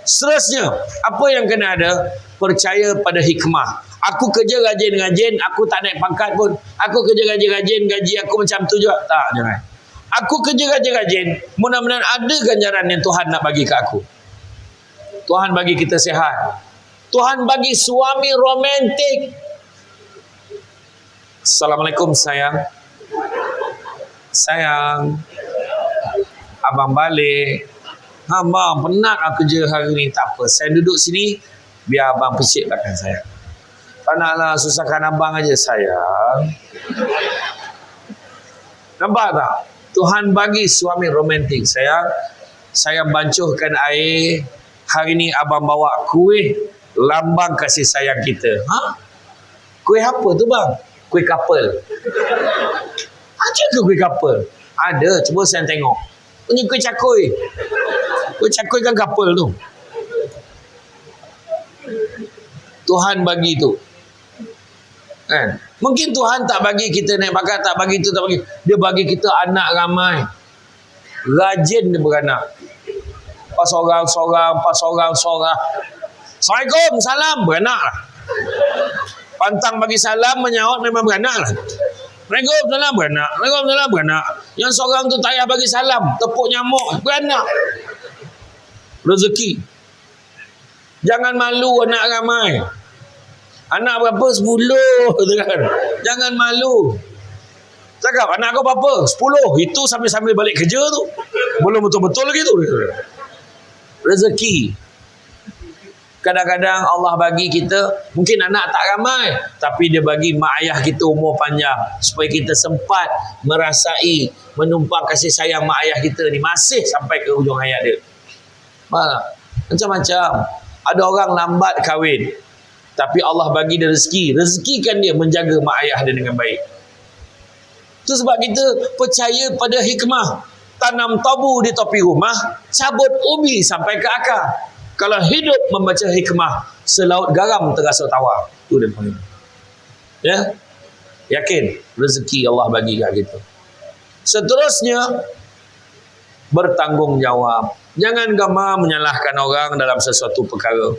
Seterusnya, apa yang kena ada? Percaya pada hikmah. Aku kerja rajin-rajin, aku tak naik pangkat pun. Aku kerja rajin-rajin, gaji aku macam tu juga. Tak, jangan. Aku kerja rajin-rajin, mudah-mudahan ada ganjaran yang Tuhan nak bagi ke aku. Tuhan bagi kita sihat. Tuhan bagi suami romantik. Assalamualaikum sayang. Sayang, abang balik. Abang penat aku kerja hari ni. Tak apa, saya duduk sini biar abang picit belakang saya. Tak naklah susahkan abang aja sayang. Nampak tak? Tuhan bagi suami romantik. Sayang, saya bancuhkan air. Hari ni abang bawa kuih lambang kasih sayang kita. Kuih apa tu bang? Kuih couple. Ada ke kuih couple? Ada, cuba saya tengok. Punya kuih cakui. Kuih cakui kan couple tu. Tuhan bagi tu. Kan? Mungkin Tuhan tak bagi kita naik pangkat, tak bagi itu, tak bagi. Dia bagi kita anak ramai. Rajin dia beranak. Pas orang. Assalamualaikum, salam, beranak lah. Pantang bagi salam, menyaut memang beranak lah. Waalaikumsalam, beranak. Waalaikumsalam, beranak. Yang seorang tu tak payah bagi salam, tepuk nyamuk, beranak. Rezeki. Jangan malu anak ramai. Anak berapa? 10 kan? Jangan malu. Cakap, anak kau berapa? 10. Itu sambil-sambil balik kerja tu. Belum betul-betul lagi tu. Rezeki. Kadang-kadang Allah bagi kita, mungkin anak tak ramai, tapi dia bagi mak ayah kita umur panjang, supaya kita sempat merasai, menumpang kasih sayang mak ayah kita ni, masih sampai ke hujung hayat dia. Macam-macam. Ada orang lambat kahwin, tapi Allah bagi dia rezeki. Rezekikan dia menjaga mak ayah dia dengan baik. Itu sebab kita percaya pada hikmah. Tanam tabu di topi rumah, cabut ubi sampai ke akar. Kalau hidup membaca hikmah, selaut garam terasa tawar. Itu dia panggil. Ya? Yakin rezeki Allah bagi kat kita. Seterusnya, bertanggungjawab. Jangan gamar menyalahkan orang dalam sesuatu perkara.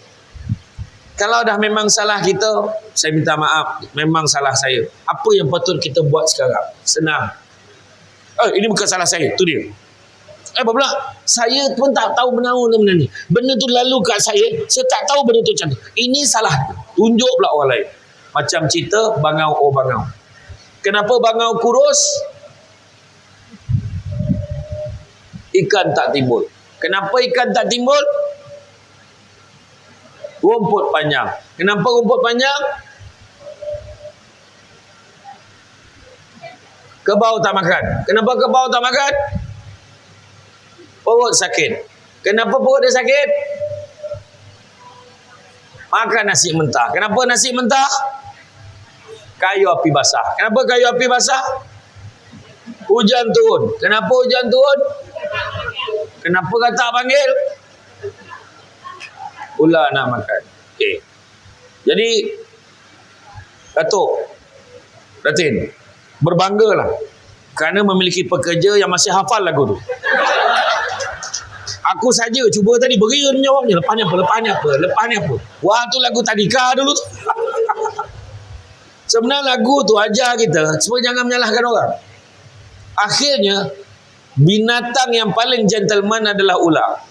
Kalau dah memang salah kita, saya minta maaf, memang salah saya. Apa yang patut kita buat sekarang? Senang. Ini bukan salah saya, itu dia. Apa pula? Saya pun tak tahu benda ni. Benda tu lalu kat saya tak tahu benda tu macam tu. Ini salah. Tunjuk pula orang lain. Macam cerita bangau bangau. Kenapa bangau kurus? Ikan tak timbul. Kenapa ikan tak timbul? Rumput panjang. Kenapa rumput panjang? Kebau tak makan. Kenapa kebau tak makan? Perut sakit. Kenapa perut dia sakit? Makan nasi mentah. Kenapa nasi mentah? Kayu api basah. Kenapa kayu api basah? Hujan turun. Kenapa hujan turun? Kenapa kata panggil? Ular nak makan. Okey. Jadi Datuk Datin berbanggalah kerana memiliki pekerja yang masih hafal lagu tu. Aku saja cuba tadi beri menjawabnya. Lepas ni apa? Wah, tu lagu Tadika dulu tu. Sebenarnya lagu tu ajar kita supaya jangan menyalahkan orang. Akhirnya binatang yang paling gentleman adalah ular.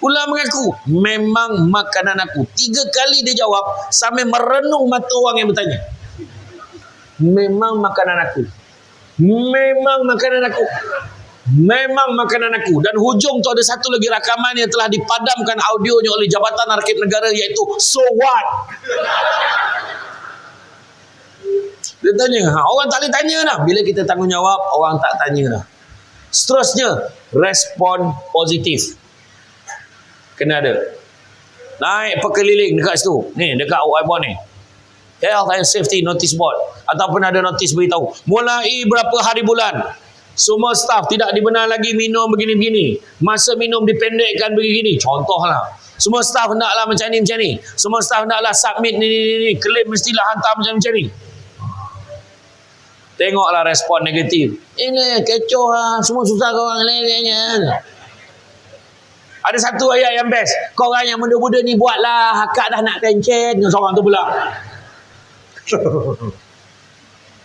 Ular mengaku memang makanan aku. 3 kali dia jawab sambil merenung mata orang yang bertanya. Memang makanan aku. Memang makanan aku. Memang makanan aku. Dan hujung tu ada satu lagi rakaman yang telah dipadamkan audionya oleh Jabatan Arkib Negara, iaitu So What? Dia tanya, orang tak boleh tanya dah. Bila kita tanggungjawab, orang tak tanya dah. Seterusnya, respon positif. Kena ada. Naik perkeliling dekat situ. Ni, dekat whiteboard ni. Health and Safety Notice Board. Ataupun ada notis beritahu. Mulai berapa hari bulan, semua staf tidak dibenar lagi minum begini-begini. Masa minum dipendekkan begini. Contohlah. Semua staf hendaklah macam ni. Semua staf hendaklah submit ni. Klaim mestilah hantar macam ni. Tengoklah respon negatif. Ini kecoh lah. Semua susah korang lain-lainnya. Ada satu ayat yang best. Korang yang muda-muda ni buatlah. Akak dah nak pencen. Seorang tu pula.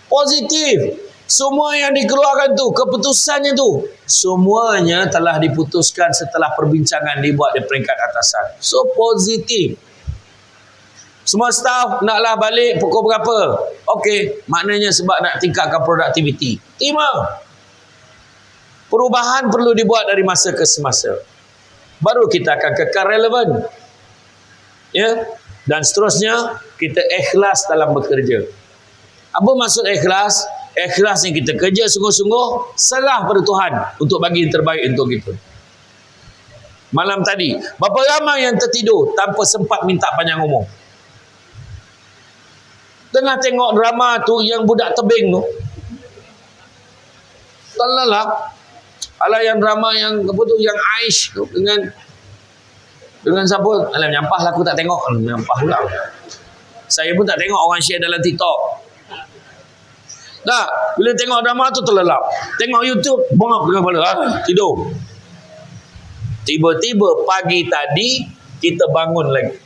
Positif. Semua yang dikeluarkan tu, keputusannya tu, semuanya telah diputuskan setelah perbincangan dibuat di peringkat atasan. So positif. Semua staf naklah balik pukul berapa? Okey, maknanya sebab nak tingkatkan produktiviti. Terima. Perubahan perlu dibuat dari masa ke semasa. Baru kita akan kekal relevan. Ya. Dan seterusnya, kita ikhlas dalam bekerja. Apa maksud ikhlas? Ikhlas yang kita kerja sungguh-sungguh, serah pada Tuhan untuk bagi yang terbaik untuk kita. Malam tadi, berapa ramai yang tertidur tanpa sempat minta panjang umur? Tengah tengok drama tu yang budak tebing tu. Terlelap. Alah yang drama yang apa tu, yang Aish tu dengan siapa? Alah menyampah lah, aku tak tengok. Menyampah pula. Saya pun tak tengok orang share dalam TikTok. Dah, bila tengok drama tu terlelap. Tengok YouTube, bongap ke kepala. Tidur. Tiba-tiba pagi tadi, kita bangun lagi.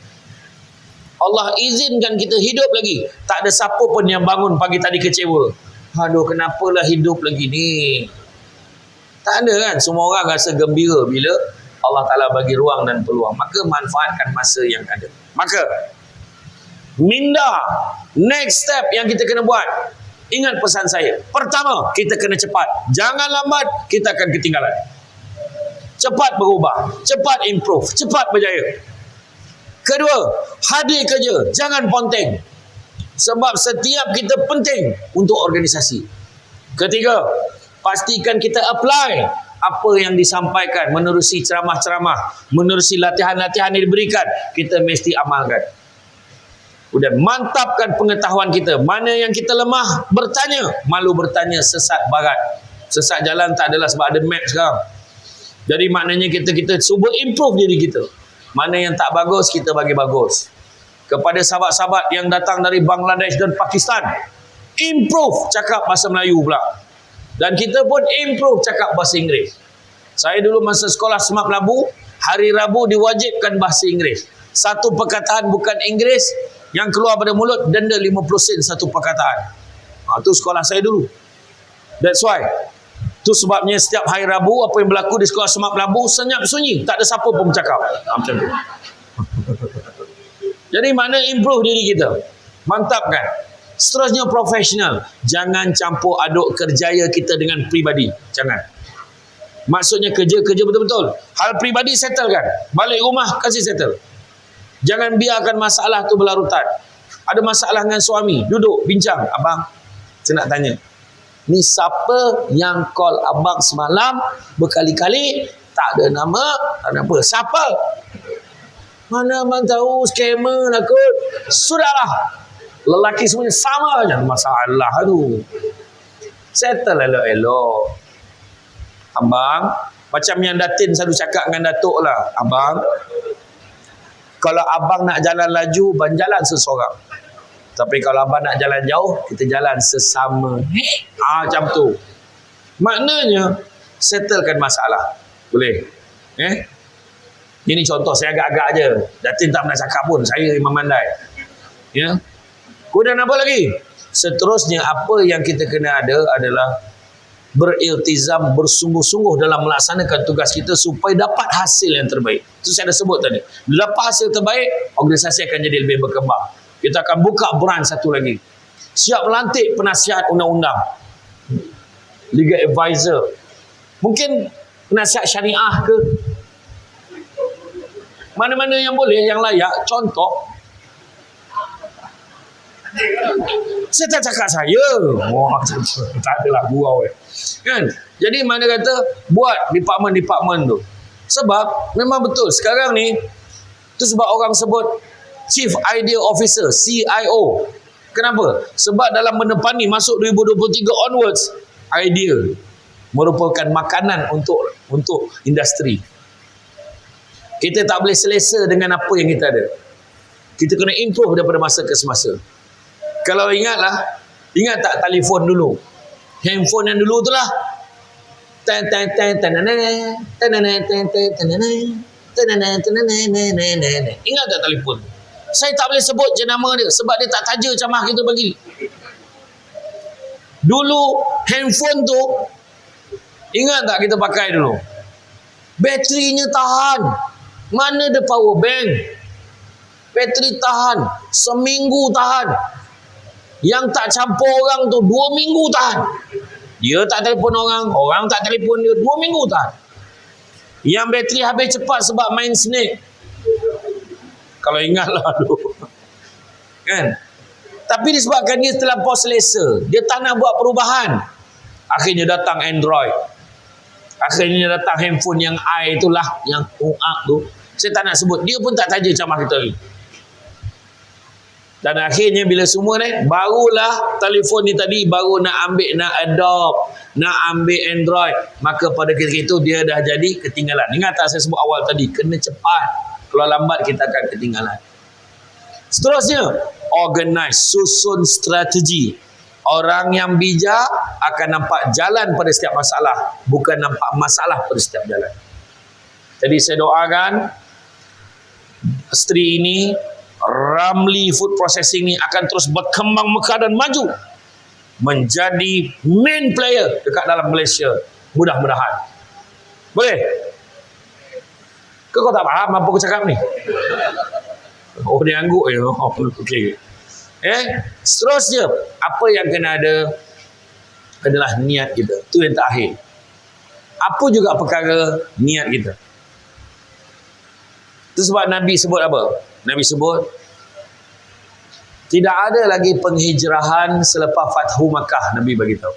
Allah izinkan kita hidup lagi. Tak ada siapa pun yang bangun pagi tadi kecewa. Aduh, kenapalah hidup lagi ni? Tak ada kan? Semua orang rasa gembira bila Allah Ta'ala bagi ruang dan peluang. Maka manfaatkan masa yang ada. Maka, minda, next step yang kita kena buat. Ingat pesan saya. Pertama, kita kena cepat. Jangan lambat, kita akan ketinggalan. Cepat berubah. Cepat improve. Cepat berjaya. Kedua, hadir kerja. Jangan ponteng. Sebab setiap kita penting untuk organisasi. Ketiga, pastikan kita apply apa yang disampaikan menerusi ceramah-ceramah, menerusi latihan-latihan yang diberikan. Kita mesti amalkan. Kemudian mantapkan pengetahuan kita. Mana yang kita lemah, bertanya. Malu bertanya, sesat barat. Sesat jalan tak adalah sebab ada map sekarang. Jadi maknanya kita cuba improve diri kita. Mana yang tak bagus, kita bagi bagus. Kepada sahabat-sahabat yang datang dari Bangladesh dan Pakistan, improve cakap bahasa Melayu pula. Dan kita pun improve cakap bahasa Inggeris. Saya dulu masa sekolah Semak Labu, hari Rabu diwajibkan bahasa Inggeris. Satu perkataan bukan Inggeris, yang keluar pada mulut, denda 50 sen satu perkataan. Itu sekolah saya dulu. That's why. Itu sebabnya setiap hari Rabu, apa yang berlaku di sekolah Semak Labu, senyap sunyi. Tak ada siapa pun bercakap. Macam tu. Jadi mana improve diri kita. Mantapkan. Seterusnya profesional. Jangan campur aduk kerjaya kita dengan pribadi. Jangan. Maksudnya kerja betul-betul. Hal pribadi settlekan. Balik rumah kasih settle. Jangan biarkan masalah tu berlarutan. Ada masalah dengan suami, duduk bincang. Abang, saya nak tanya. Ni siapa yang call abang semalam berkali-kali, tak ada nama, tak ada apa. Siapa? Mana abang tahu scammer lah kot. Sudahlah. Lelaki semuanya sama je masalah tu. Settle elok-elok. Abang, macam yang Datin selalu cakap dengan Datuk lah. Abang, kalau abang nak jalan laju, abang jalan seseorang. Tapi kalau abang nak jalan jauh, kita jalan sesama. Macam tu. Maknanya, settlekan masalah. Boleh? Ini contoh, saya agak-agak je. Datin tak pernah cakap pun, saya memang mandai. Ya. Kemudian apa lagi? Seterusnya, apa yang kita kena ada adalah beriltizam, bersungguh-sungguh dalam melaksanakan tugas kita supaya dapat hasil yang terbaik. Itu saya dah sebut tadi. Dapat hasil terbaik, organisasi akan jadi lebih berkembang. Kita akan buka brand satu lagi. Siap melantik penasihat undang-undang. Legal advisor. Mungkin penasihat syariah ke? Mana-mana yang boleh, yang layak. Contoh, saya tak cakap saya. Wah, tak adalah gurau. Kan? Jadi mana kata, buat department-department tu. Sebab, memang betul. Sekarang ni, tu sebab orang sebut Chief Idea Officer, CIO. Kenapa? Sebab dalam menepani masuk 2023 onwards, idea merupakan makanan untuk industri. Kita tak boleh selesa dengan apa yang kita ada. Kita kena improve daripada masa ke semasa. Kalau ingat tak telefon dulu? Handphone yang dulu tu lah. Ingat tak telefon? Saya tak boleh sebut jenama dia sebab dia tak taja camah kita bagi. Dulu handphone tu, ingat tak kita pakai dulu? Baterinya tahan. Mana ada power bank? Bateri tahan. Seminggu tahan. Yang tak campur orang tu 2 minggu tahan. Dia tak telefon orang, orang tak telefon dia 2 minggu tahan. Yang bateri habis cepat sebab main snake. Kalau ingatlah dulu. Kan? Tapi disebabkan dia terlampau selesa, dia tak nak buat perubahan. Akhirnya datang Android. Akhirnya datang handphone yang I itulah, yang tu. Saya tak nak sebut, dia pun tak taja camah kita lagi. Dan akhirnya bila semua ni, barulah telefon ni tadi baru nak ambil, nak adopt, nak ambil Android. Maka pada ketika itu dia dah jadi ketinggalan. Ingat tak saya sebut awal tadi, kena cepat. Kalau lambat kita akan ketinggalan. Seterusnya, organize, susun strategi. Orang yang bijak akan nampak jalan pada setiap masalah, bukan nampak masalah pada setiap jalan. Jadi saya doakan Astri ini, Ramli Food Processing ni akan terus berkembang mekar dan maju menjadi main player dekat dalam Malaysia. Mudah-mudahan. Boleh? Kau tak faham apa aku cakap ni? Oh, dia angguk je. Oh, okey. Seterusnya, apa yang kena ada adalah niat kita. Itu yang terakhir. Apa juga perkara niat kita. Itu sebab Nabi sebut apa? Nabi sebut, tidak ada lagi penghijrahan selepas Fathu Makkah. Nabi bagi tahu.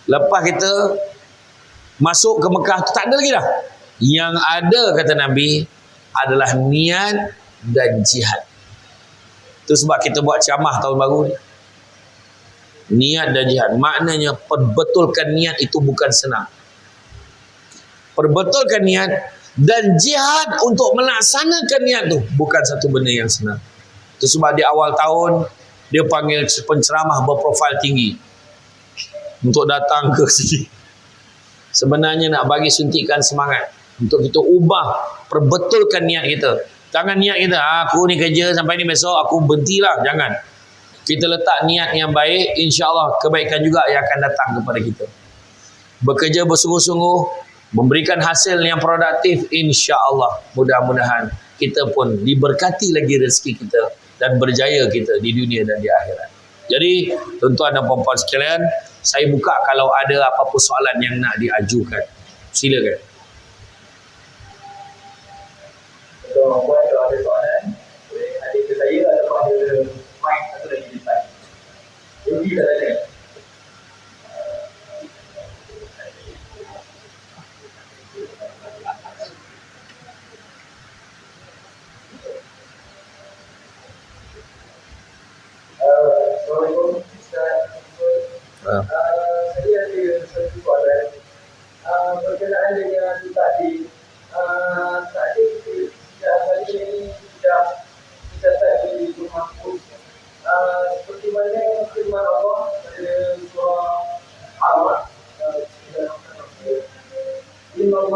Lepas kita masuk ke Mekah tu tak ada lagi dah. Yang ada, kata Nabi, adalah niat dan jihad. Itu sebab kita buat ceramah tahun baru ni. Niat dan jihad. Maknanya perbetulkan niat itu bukan senang. Perbetulkan niat dan jihad untuk melaksanakan niat tu bukan satu benda yang senang. Itu sebab di awal tahun dia panggil penceramah berprofil tinggi untuk datang ke sini. Sebenarnya nak bagi suntikan semangat untuk kita ubah, perbetulkan niat kita. Jangan niat kita, aku ni kerja sampai ni besok aku berhentilah. Jangan. Kita letak niat yang baik, insya-Allah kebaikan juga yang akan datang kepada kita. Bekerja bersungguh-sungguh, memberikan hasil yang produktif, insya-Allah mudah-mudahan kita pun diberkati lagi rezeki kita dan berjaya kita di dunia dan di akhirat. Jadi tuan-tuan dan puan-puan sekalian, saya buka kalau ada apa-apa soalan yang nak diajukan. Silakan. Kalau ada soalan, boleh adik ke saya ataupun ada mic satu lagi di depan. Jadi tak ada.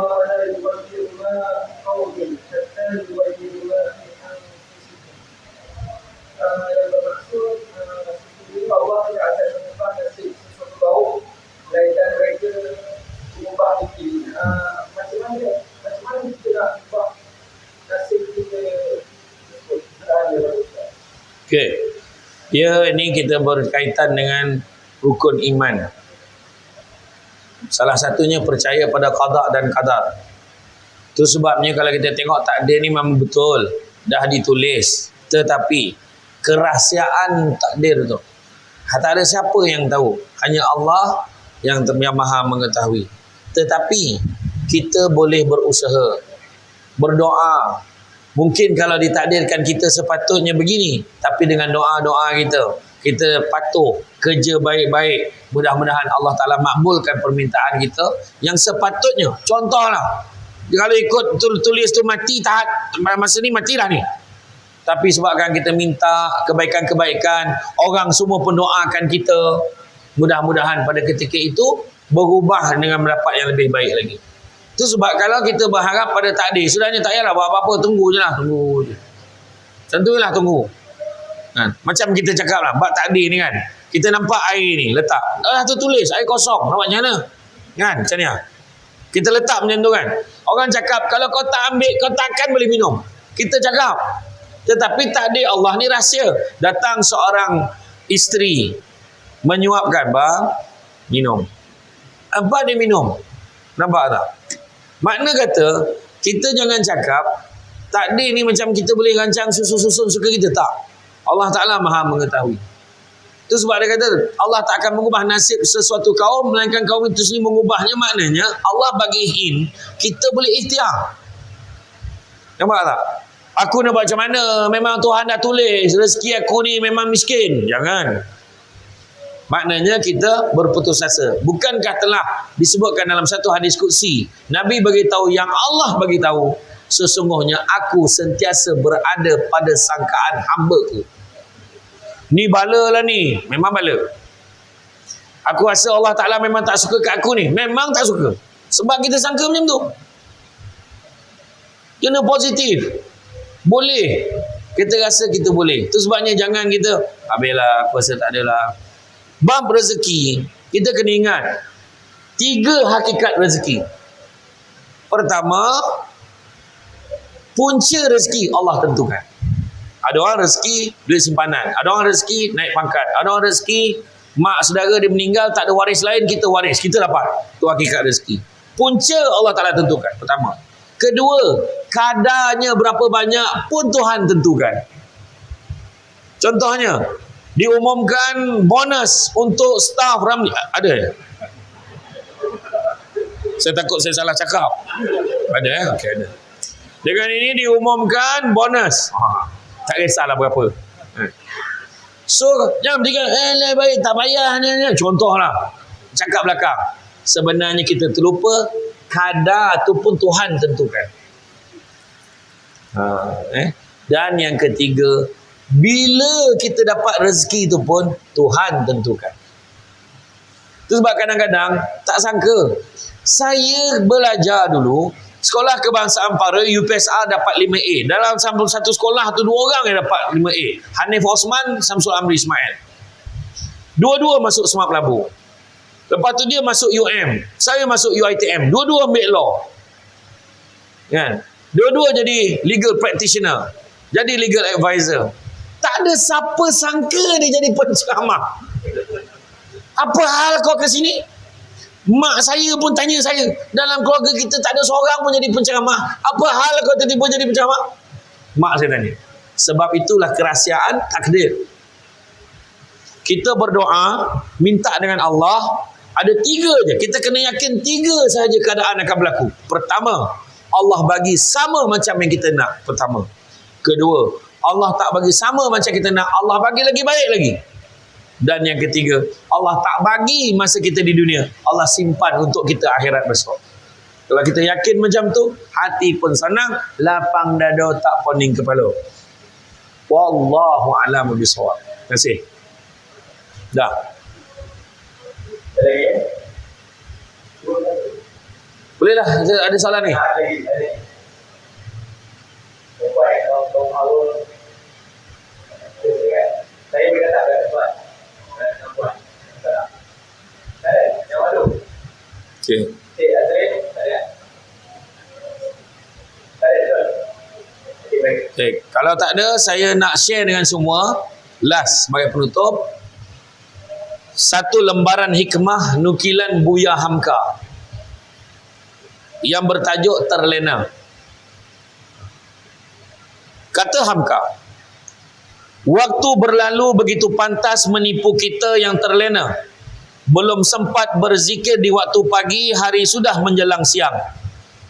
ولا يغير ما قوم حتى يغير ما في أنفسهم. Yang bermaksud sesungguhnya Allah tidak akan mengubah nasib sesuatu kaum melainkan mereka mengubah diri. Macam mana kita nak ubah nasib kita tersebut? Okey. Ini kita berkaitan dengan rukun iman. Salah satunya percaya pada qada dan qadar. Itu sebabnya kalau kita tengok takdir ni memang betul, dah ditulis. Tetapi kerahsiaan takdir tu, tak ada siapa yang tahu. Hanya Allah yang maha mengetahui. Tetapi kita boleh berusaha, berdoa. Mungkin kalau ditakdirkan kita sepatutnya begini, tapi dengan doa-doa kita patuh, kerja baik-baik, mudah-mudahan Allah Ta'ala makbulkan permintaan kita yang sepatutnya. Contohlah, kalau ikut tulis tu mati, masa ni mati dah ni. Tapi sebabkan kita minta kebaikan-kebaikan, orang semua pun doakan kita, mudah-mudahan pada ketika itu berubah dengan mendapat yang lebih baik lagi. Itu sebab kalau kita berharap pada takdir, sudahnya tak payahlah buat apa-apa, tunggu je lah. Macam tu lah, tunggu. Macam kita cakap lah, bab takdir ni kan, kita nampak air ni, letak. Tu tulis, air kosong, nak buat macam mana? Kan, macam ni lah. Kita letak macam tu kan. Orang cakap, kalau kau tak ambil, kau takkan boleh minum. Kita cakap. Tetapi takdir Allah ni rahsia. Datang seorang isteri, menyuapkan, bang, minum. Apa dia minum? Nampak tak? Makna kata, kita jangan cakap takdir ni macam kita boleh rancang susun-susun suka kita. Tak. Allah Ta'ala maha mengetahui. Itu sebab dia kata Allah tak akan mengubah nasib sesuatu kaum melainkan kaum itu sendiri mengubahnya. Maknanya Allah bagi hint, kita boleh ikhtiar. Nampak tak? Aku nak buat macam mana? Memang Tuhan dah tulis rezeki aku ni memang miskin. Jangan. Maknanya kita berputus asa. Bukankah telah disebutkan dalam satu hadis qudsi, Nabi beritahu yang Allah beritahu, sesungguhnya aku sentiasa berada pada sangkaan hamba-Ku. Ni bala lah ni, memang bala. Aku rasa Allah Ta'ala memang tak suka kat aku ni, memang tak suka. Sebab kita sangka macam tu. Kena positif. Boleh. Kita rasa kita boleh. Itu sebabnya jangan kita, habislah, aku rasa tak adalah. Bab rezeki, kita kena ingat 3 hakikat rezeki. Pertama, punca rezeki Allah tentukan. Ada orang rezeki duit simpanan, ada orang rezeki naik pangkat, ada orang rezeki mak saudara dia meninggal tak ada waris lain, kita waris, kita dapat. Itu hakikat rezeki. Punca Allah Ta'ala tentukan. Pertama. Kedua, kadarnya berapa banyak pun Tuhan tentukan. Contohnya, diumumkan bonus untuk staf Ramli. Ada? Saya takut saya salah cakap. Ada? Okey, ada. Dengan ini diumumkan bonus. Tak kisahlah berapa. So, jangan bertiga, baik, tak payah. Contohlah. Cakap belakang. Sebenarnya kita terlupa, kadar tu pun Tuhan tentukan. Dan yang ketiga, bila kita dapat rezeki itu pun Tuhan tentukan. Itu sebab kadang-kadang tak sangka. Saya belajar dulu sekolah kebangsaan Para, UPSR dapat 5A. Dalam satu sekolah tu 2 orang yang dapat 5A. Hanif Osman, Samsul Amri Ismail. Dua-dua masuk Smart Labu. Lepas tu dia masuk UM. Saya masuk UiTM. Dua-dua ambil law. Kan? Dua-dua jadi legal practitioner. Jadi legal advisor. Tak ada siapa sangka dia jadi penceramah. Apa hal kau ke sini? Mak saya pun tanya saya, dalam keluarga kita tak ada seorang pun jadi penceramah. Apa hal kau tiba-tiba jadi penceramah? Mak saya tanya. Sebab itulah kerahsiaan takdir. Kita berdoa, minta dengan Allah, ada 3 je. Kita kena yakin 3 sahaja keadaan akan berlaku. Pertama, Allah bagi sama macam yang kita nak. Pertama. Kedua, Allah tak bagi sama macam kita nak, Allah bagi lagi baik lagi. Dan yang ketiga, Allah tak bagi masa kita di dunia, Allah simpan untuk kita akhirat besok. Kalau kita yakin macam tu, hati pun senang, lapang dada, tak poning kepala. Wallahu a'lam bishawab. Terima kasih. Dah. Bolehlah, ada soalan ni. Lagi. Baik, kalau awal saya berkata tuan. Tuan. Yang malu. Okey. Okay. Kalau tak ada, saya nak share dengan semua. Last, sebagai penutup. Satu lembaran hikmah nukilan Buya Hamka yang bertajuk Terlena. Kata Hamka, waktu berlalu begitu pantas menipu kita yang terlena. Belum sempat berzikir di waktu pagi, hari sudah menjelang siang.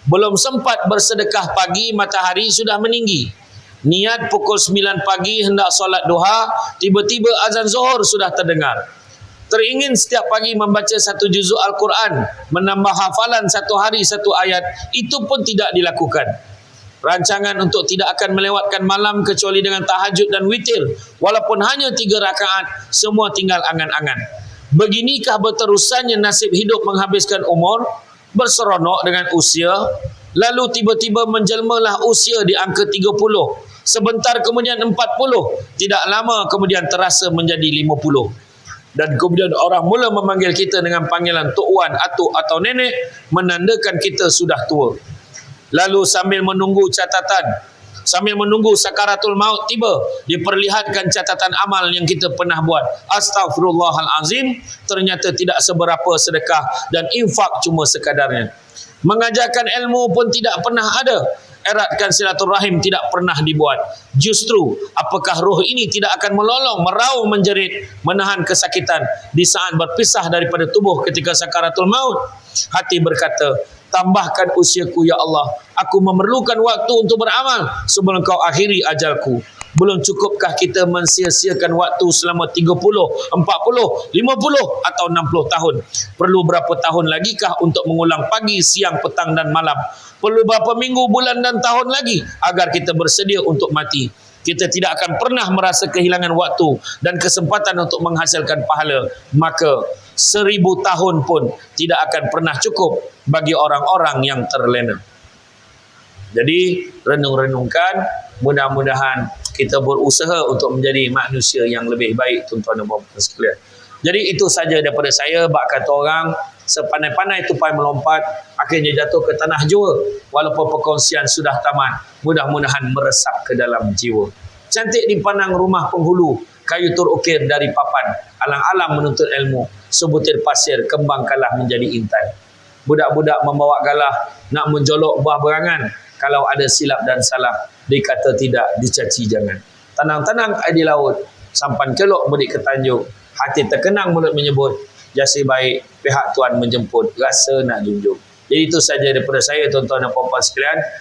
Belum sempat bersedekah pagi, matahari sudah meninggi. Niat pukul 9 pagi hendak solat duha, tiba-tiba azan zuhur sudah terdengar. Teringin setiap pagi membaca satu juzuk Al-Quran, menambah hafalan satu hari satu ayat, itu pun tidak dilakukan. Rancangan untuk tidak akan melewatkan malam kecuali dengan tahajud dan witir, walaupun hanya 3 rakaat, semua tinggal angan-angan. Beginikah berterusannya nasib hidup menghabiskan umur, berseronok dengan usia, lalu tiba-tiba menjelmalah usia di angka 30, sebentar kemudian 40, tidak lama kemudian terasa menjadi 50. Dan kemudian orang mula memanggil kita dengan panggilan Tok Wan, Atuk atau Nenek, menandakan kita sudah tua. Lalu sambil menunggu sakaratul maut tiba, diperlihatkan catatan amal yang kita pernah buat. Astaghfirullahalazim, ternyata tidak seberapa sedekah dan infak cuma sekadarnya. Mengajarkan ilmu pun tidak pernah ada. Eratkan silaturahim tidak pernah dibuat. Justru, apakah roh ini tidak akan melolong, meraung, menjerit, menahan kesakitan di saat berpisah daripada tubuh ketika sakaratul maut? Hati berkata, tambahkan usiaku ya Allah. Aku memerlukan waktu untuk beramal sebelum kau akhiri ajalku. Belum cukupkah kita mensia-siakan waktu selama 30, 40, 50 atau 60 tahun? Perlu berapa tahun lagikah untuk mengulang pagi, siang, petang dan malam? Perlu berapa minggu, bulan dan tahun lagi agar kita bersedia untuk mati? Kita tidak akan pernah merasa kehilangan waktu dan kesempatan untuk menghasilkan pahala. Maka 1000 tahun pun tidak akan pernah cukup bagi orang-orang yang terlena. Jadi renung-renungkan, mudah-mudahan kita berusaha untuk menjadi manusia yang lebih baik, tuan-tuan dan puan-puan sekalian. Jadi itu saja daripada saya. Bak kata orang, sepandai-pandai tupai melompat, akhirnya jatuh ke tanah jua. Walaupun perkongsian sudah tamat, mudah-mudahan meresap ke dalam jiwa. Cantik dipandang rumah penghulu, kayu terukir dari papan, alang-alang menuntut ilmu, sebutir pasir kembang kalah menjadi intan. Budak-budak membawa galah, nak menjolok buah berangan. Kalau ada silap dan salah, dikata tidak, dicaci jangan. Tenang-tenang air di laut, sampan kelok berik ke tanjung. Hati terkenang mulut menyebut, jasa baik pihak tuan menjemput, rasa nak junjung. Jadi itu saja daripada saya, tuan-tuan dan puan-puan sekalian.